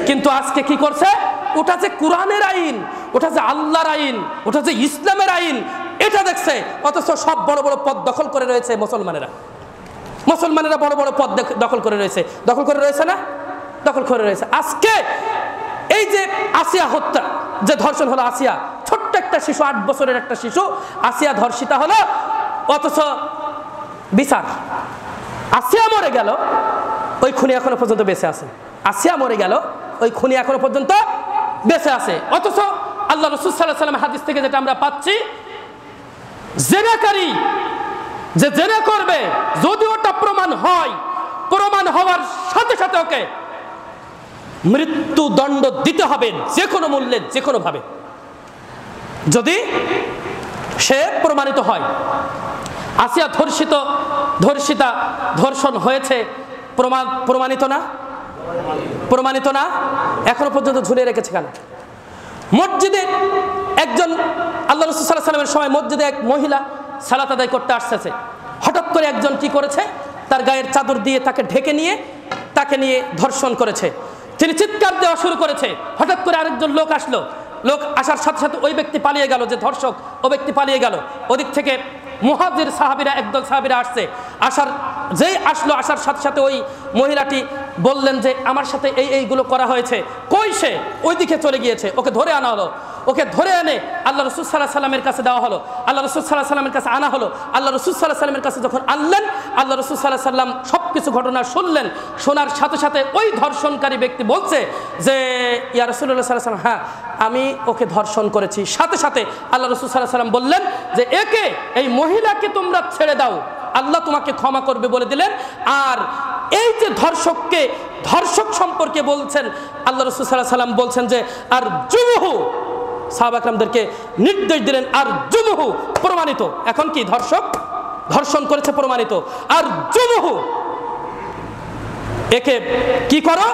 কিন্তু আজকে কি করছে? ওটা যে কোরআনের আইন, ওটা যে আল্লাহর আইন, ওটা যে ইসলামের আইন, এটা দেখছে। অথচ সব বড় বড় পদ দখল করে রয়েছে মুসলমানেরা। বড় বড় পদ দখল করে রয়েছে না? দখল করে রয়েছে। আজকে এই যে আসিয়া হত্যা, যে ধর্ষণ হলো, আসিয়া ছোট্ট একটা শিশু, 8 বছরের একটা শিশু আসিয়া ধর্ষিতা হলো। অথচ বিচার, আসিয়া মরে গেল, ওই খুনি এখনো পর্যন্ত বেঁচে আছে। আসিয়া মরে গেল, ওই খুনি এখনো পর্যন্ত বেঁচে আছে। অথচ আল্লাহ রাসূল সাল্লাল্লাহু আলাইহি ওয়াসাল্লাম হাদিস থেকে যেটা আমরা পাচ্ছি, জেনাকারী যে জেনা করবে, যদি ওটা প্রমাণ হয়, প্রমাণ হওয়ার সাথে সাথে ওকে মৃত্যুদণ্ড দিতে হবে, যে কোনো মূল্যে, যে কোনো ভাবে, যদি সে প্রমাণিত হয়। আসিয়া ধর্ষিতা, ধর্ষণ হয়েছে, প্রমাণিত না? এখনো পর্যন্ত ঝুলিয়ে রেখেছে কেন? মসজিদে একজন, আল্লাহ রাসূল সাল্লাল্লাহু আলাইহি ওয়াসাল্লামের সময় মসজিদে এক মহিলা সালাত আদায় করতে আসছে। হঠাৎ করে একজন কি করেছে? তার গায়ের চাদর দিয়ে তাকে ঢেকে নিয়ে তাকে নিয়ে ধর্ষণ করেছে। তিনি চিৎকার দেওয়া শুরু করেছে। হঠাৎ করে আরেকজন লোক আসলো। লোক আসার সাথে সাথে ওই ব্যক্তি পালিয়ে গেল, যে ধর্ষক, ও ব্যক্তি পালিয়ে গেল। ওদিক থেকে মুহাজির সাহাবীরা, একদল সাহাবীরা আসার সাথে সাথে ওই মহিলাটি বললেন যে আমার সাথে এইগুলো করা হয়েছে। কই সে? ওই দিকে চলে গিয়েছে। ওকে ধরে আনা হলো। ওকে ধরে এনে আল্লাহ রাসূল সাল্লাল্লাহু আলাইহি ওয়াসাল্লামের কাছে দেওয়া হলো। আল্লাহ রাসূল সাল্লাল্লাহু আলাইহি ওয়াসাল্লামের কাছে আনা হলো। আল্লাহ রাসূল সাল্লাল্লাহু আলাইহি ওয়াসাল্লামের কাছে যখন আনলেন, আল্লাহ রাসূল সাল্লাল্লাহু আলাইহি ওয়াসাল্লাম সবকিছু ঘটনা শুনলেন। শোনার সাথে সাথে ওই ধর্ষণকারী ব্যক্তি বলছে যে ইয়া রাসূলুল্লাহ সাল্লাল্লাহু আলাইহি ওয়াসাল্লাম, হ্যাঁ আমি ওকে ধর্ষণ করেছি। সাথে সাথে আল্লাহ রাসূল সাল্লাল্লাহু আলাইহি ওয়াসাল্লাম বললেন যে এই মহিলাকে তোমরা ছেড়ে দাও, আল্লাহ তোমাকে ক্ষমা করবে বলে দিলেন। আর এই যে ধর্ষক সম্পর্কে বলছেন, আল্লাহ রাসূল সাল্লাল্লাহু আলাইহি ওয়াসাল্লাম বলছেন যে আর জুমুহু, সাহাবা একরামদেরকে নির্দেশ দিলেন, আর জুমুহু, প্রমাণিত। এখন কি? ধর্ষণ করেছে, প্রমাণিত। আর জুমুহু, একে কি করো?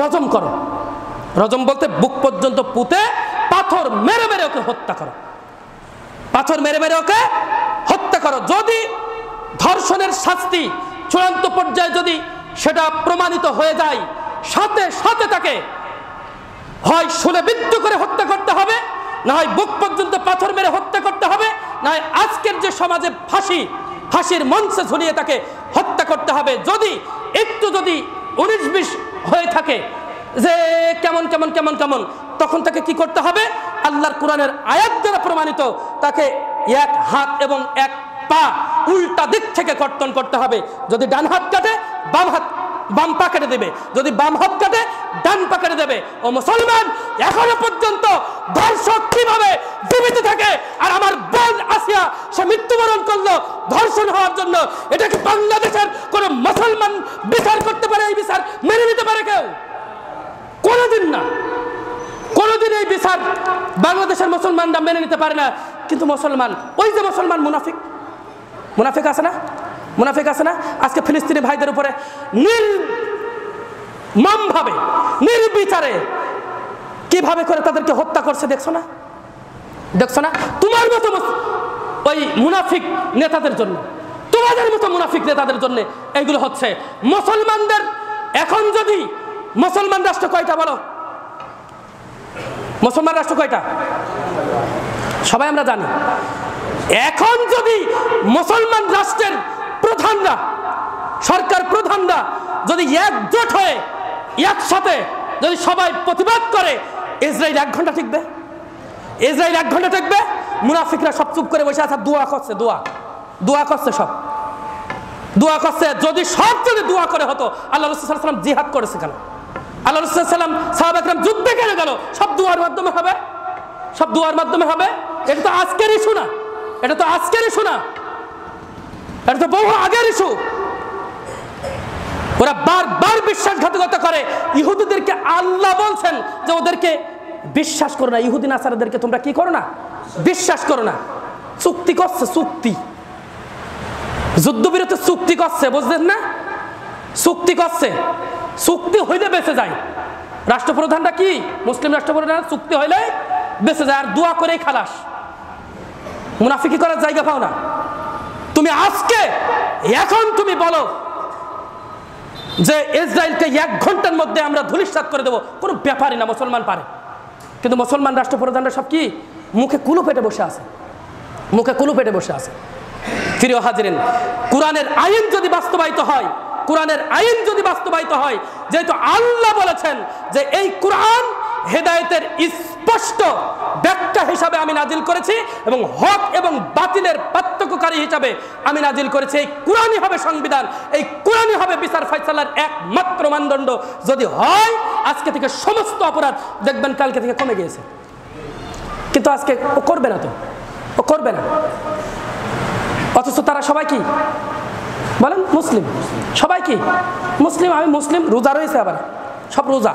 রজম করো। রজম বলতে বুক পর্যন্ত পুঁতে পাথর মেরে মেরে ওকে হত্যা করো। পাথর মেরে মেরে ওকে হত্যা করো। যদি ধর্ষণের শাস্তি চূড়ান্ত পর্যায়ে যদি সেটা প্রমাণিত হয়ে যায়, সাথে সাথে তাকে হয় শুলে বিদ্ধ করে হত্যা করতে হবে, না হয় বুক পর্যন্ত পাথর মেরে হত্যা করতে হবে, না হয় আজকের যে সমাজে ফাঁসির মঞ্চে ঝুলিয়ে তাকে হত্যা করতে হবে। যদি 19-20 হয়ে থাকে যে কেমন, তখন তাকে কি করতে হবে? আল্লাহর কোরআনের আয়াত দ্বারা প্রমাণিত তাকে এক হাত এবং এক পা উল্টা দিক থেকে কর্তন করতে হবে। যদি ডান হাত কাটে, বাম পা কেটে দেবে। যদি বাম হাত কাটে, ডান পা কেটে দেবে। ও মুসলমান, এখনো পর্যন্ত ধর্ষক কিভাবে জীবিত থাকে? আর আমার বোন আসিয়া সে মৃত্যুবরণ করলো ধর্ষণ হওয়ার জন্য। এটা কি বাংলাদেশের কোন মুসলমান বিচার করতে পারে? এই বিচার মেনে নিতে পারে কেউ? কোনোদিন না। কোনোদিন এই বিচার বাংলাদেশের মুসলমানরা মেনে নিতে পারে না। কিন্তু মুসলমান, ওই যে মুসলমান মুনাফিক আছে না? আজকে ফিলিস্তিনি ভাইদের উপরে নির্মমভাবে, নির্বিচারে কিভাবে করে তাদেরকে হত্যা করছে, দেখছো না? তোমার মতো ওই মুনাফিক নেতাদের জন্য, তোমাদের মতো মুনাফিক নেতাদের জন্য এইগুলো হচ্ছে। মুসলমানদের এখন যদি মুসলমান রাষ্ট্র কয়টা বলো? মুসলমান রাষ্ট্র কয়টা? সবাই আমরা জানি। এখন যদি মুসলমান রাষ্ট্রের প্রধানরা, সরকার প্রধানরা যদি একজোট হয়ে একসাথে যদি সবাই প্রতিবাদ করে, ইসরায়েল 1 ঘন্টা টিকবে? ইসরায়েল 1 ঘন্টা টিকবে? মুনাফিকরা সব চুপ করে বসে আছে, দোয়া করছে, দোয়া করছে, সব দোয়া করছে। যদি দোয়া করে হতো, আল্লাহ রাসূল সাল্লাল্লাহু আলাইহি ওয়াসাল্লাম জিহাদ করেছে কেন? আল্লাহ রাসূল সাল্লাল্লাহু আলাইহি ওয়াসাল্লাম সাহাবা একরাম যুদ্ধে কেন গেল? সব দোয়ার মাধ্যমে হবে, সব দোয়ার মাধ্যমে হবে। এটা তো আজকের ইস্যু না, এটা তো আজকের ইস্যু না, এটা তো বহু আগের ইস্যু। ওরা বারবার বিশ্বাসঘাতকতা করে। ইহুদিদেরকে আল্লাহ বলছেন যে ওদেরকে বিশ্বাস করো না, ইহুদি নাসারাদেরকে তোমরা কি করো না, বিশ্বাস করো না। চুক্তি করছে, চুক্তি, যুদ্ধবিরতি চুক্তি করছে, বুঝলেন না? চুক্তি করছে, চুক্তি হইলে বেঁচে যায়। রাষ্ট্রপ্রধানটা কি, মুসলিম রাষ্ট্রপ্রধান, চুক্তি হইলে বেঁচে যায়, আর দোয়া করেই খালাস। মুনাফিকি করার জায়গা পাও না তুমি। আজকে এখন তুমি বলো যে ইসরায়েলকে 1 ঘন্টার মধ্যে আমরা ধূলিসাৎ করে দেবো, কোনো ব্যাপারই না, মুসলমান পারে। কিন্তু মুসলমান রাষ্ট্রপ্রধানরা সব কি মুখে কুলু পেটে বসে আছে, মুখে কুলু পেটে বসে আছে। প্রিয় হাজিরিন, কোরআনের আইন যদি বাস্তবায়িত হয়, কোরআনের আইন যদি বাস্তবায়িত হয়, যেহেতু আল্লাহ বলেছেন যে এই কোরআন হেদায়েতের স্পষ্ট ব্যাখ্যা হিসাবে আমি নাজিল করেছি এবং হক এবং বাতিলের পার্থক্যকারী হিসাবে আমি নাজিল করেছি। এই কোরআনই হবে সংবিধান, এই কোরআনই হবে বিচার ফয়সালার একমাত্র মানদণ্ড। যদি হয়, আজকে থেকে সমস্ত অপরাধ দেখবেন কালকে থেকে কমে গিয়েছে। কিন্তু আজকে ও করবে না, তো ও করবে না। অথচ তারা সবাই কি বলেন, মুসলিম। সবাই কি মুসলিম, আমি মুসলিম, রোজা রয়েছে, আবার সব রোজা,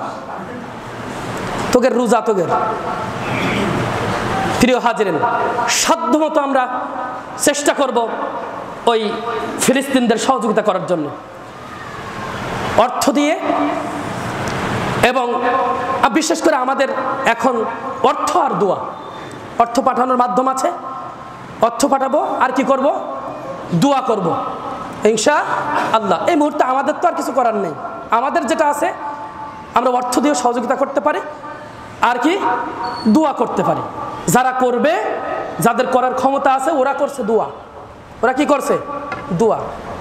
তোগের রোজা, তোগের। প্রিয় হাজিরিন, সাধ্যমতো আমরা চেষ্টা করব ওই ফিলিস্তিনদের সহযোগিতা করার জন্য, অর্থ দিয়ে। এবং বিশেষ করে আমাদের এখন অর্থ আর দোয়া, অর্থ পাঠানোর মাধ্যম আছে, অর্থ পাঠাবো, আর কি করব, দোয়া করব ইনশাআল্লাহ। এই মুহূর্তে আমাদের তো আর কিছু করার নেই, আমাদের যেটা আছে আমরা অর্থ দিয়ে সহযোগিতা করতে পারি, আর কি দোয়া করতে পারি। যারা করবে, যাদের করার ক্ষমতা আছে, ওরা করছে দোয়া। ওরা কি করছে, দোয়া।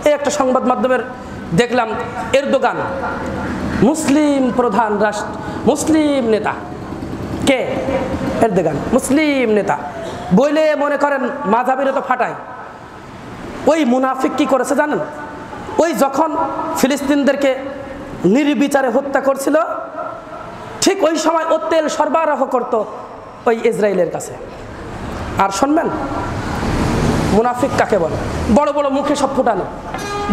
এই একটা সংবাদ মাধ্যমের দেখলাম, এরদোগান মুসলিম প্রধান রাষ্ট্র, মুসলিম নেতা, কে এরদোগান মুসলিম নেতা বইলে মনে করেন মাযহাবিরা তো ফাটায়। ওই মুনাফিক কি করেছে জানেন? ওই যখন ফিলিস্তিনদেরকে নির্বিচারে হত্যা করছিল, ঠিক ওই সময় ও তেল সরবরাহ করত ওই ইসরায়েলের কাছে। আর শুনবেন মুনাফিক কাকে বলে? বড় বড় মুখে সব ফুটানি,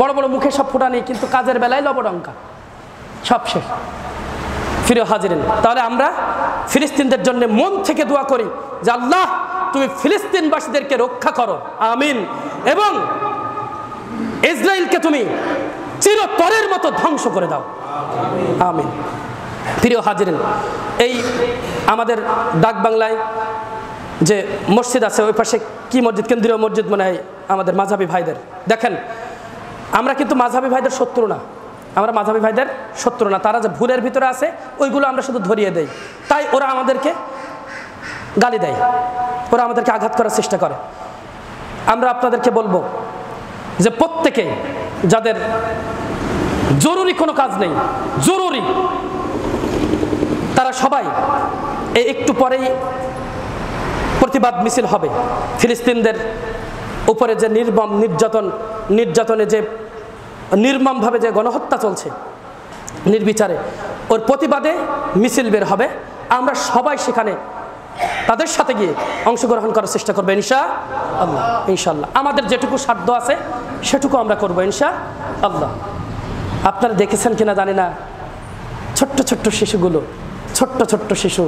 বড় বড় মুখে সব ফুটানি, কিন্তু কাজের বেলায় লবডঙ্কা, সব শেষ। প্রিয় হাজিরিন, তাহলে আমরা ফিলিস্তিনদের জন্য মন থেকে দোয়া করি যে আল্লাহ তুমি ফিলিস্তিনবাসীদেরকে রক্ষা করো, আমিন। এবং ইসরায়েলকে তুমি চিরতরের মতো ধ্বংস করে দাও, আমিন। প্রিয় হাজিরিন, এই আমাদের ডাক বাংলায় যে মসজিদ আছে, ওই পাশে কি মসজিদ, কেন্দ্রীয় মসজিদ মনে হয় আমাদের মাযহাবী ভাইদের। দেখেন, আমরা কিন্তু মাযহাবী ভাইদের শত্রু না, আমরা মাযহাবী ভাইদের শত্রু না। তারা যে ভুলের ভিতরে আছে ওইগুলো আমরা শুধু ধরিয়ে দেই, তাই ওরা আমাদেরকে গালি দেয়, ওরা আমাদেরকে আঘাত করার চেষ্টা করে। আমরা আপনাদেরকে বলবো যে প্রত্যেকে যাদের জরুরি কোনো কাজ নেই, জরুরি, তারা সবাই একটু পরেই প্রতিবাদ মিছিল হবে। ফিলিস্তিনদের উপরে যে নির্যাতনে যে নির্মমভাবে যে গণহত্যা চলছে নির্বিচারে, ওর প্রতিবাদে মিছিল বের হবে। আমরা সবাই সেখানে তাদের সাথে গিয়ে অংশগ্রহণ করার চেষ্টা করবো ইনশাআল্লাহ, ইনশাআল্লাহ। আমাদের যেটুকু সাধ্য আছে সেটুকু আমরা করবো ইনশাআল্লাহ। আপনারা দেখেছেন কিনা জানি না, ছোট্ট ছোট্ট শিশুগুলো, ছোট্ট ছোট্ট শিশু,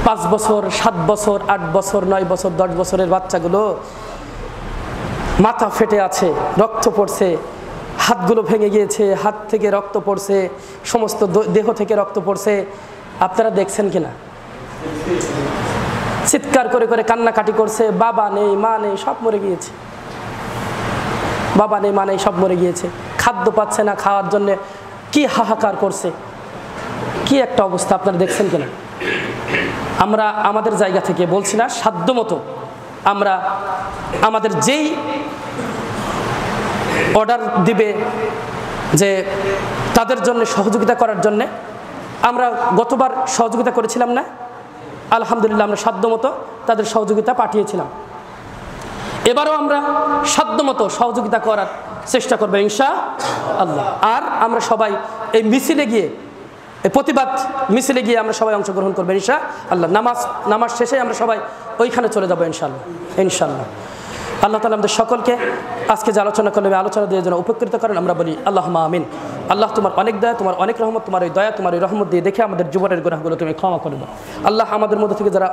5 বছর, 7 বছর, 8 বছর, 9 বছর, 10 বছরের বাচ্চাগুলো মাথা ফেটে আছে, রক্ত পড়ছে, হাতগুলো ভেঙে গিয়েছে, হাত থেকে রক্ত পড়ছে, সমস্ত দেহ থেকে রক্ত পড়ছে। আপনারা দেখছেন কিনা? চিৎকার করে করে কান্নাকাটি করছে, বাবা নেই, মা নেই, সব মরে গিয়েছে, বাবা নেই, মা নেই, সব মরে গিয়েছে। খাদ্য পাচ্ছে না, খাওয়ার জন্য কি হাহাকার করছে, কি একটা অবস্থা। আপনারা দেখছেন কিনা? আমরা আমাদের জায়গা থেকে বলছি না, সাধ্যমতো আমরা আমাদের যেই অর্ডার দিবে যে তাদের জন্য সহযোগিতা করার জন্যে, আমরা গতবার সহযোগিতা করেছিলাম না? আলহামদুলিল্লাহ আমরা সাধ্যমতো তাদের সহযোগিতা পাঠিয়েছিলাম। এবারও আমরা সাধ্যমতো সহযোগিতা করার চেষ্টা করবো ইনশাআল্লাহ। আর আমরা সবাই এই মিছিলে গিয়ে, এই প্রতিবাদ মিছিলে গিয়ে আমরা সবাই অংশগ্রহণ করবো ইনশাআল্লাহ। নামাজ শেষে আমরা সবাই ওইখানে চলে যাবো ইনশাআল্লাহ। আল্লাহ তাআলা আমাদের সকলকে আজকে যে আলোচনা করলে আলোচনা দিয়ে যেন উপকৃত করেন, আমরা বলি আল্লাহুম্মা আমিন। আল্লাহ তোমার অনেক দয়া, তোমার অনেক রহমত, তোমার ওই দয়া, তোমার ওই রহমত দিয়ে দেখে আমাদের জীবনের গুনাহগুলো তুমি ক্ষমা করে দাও। আল্লাহ আমাদের মধ্যে থেকে যারা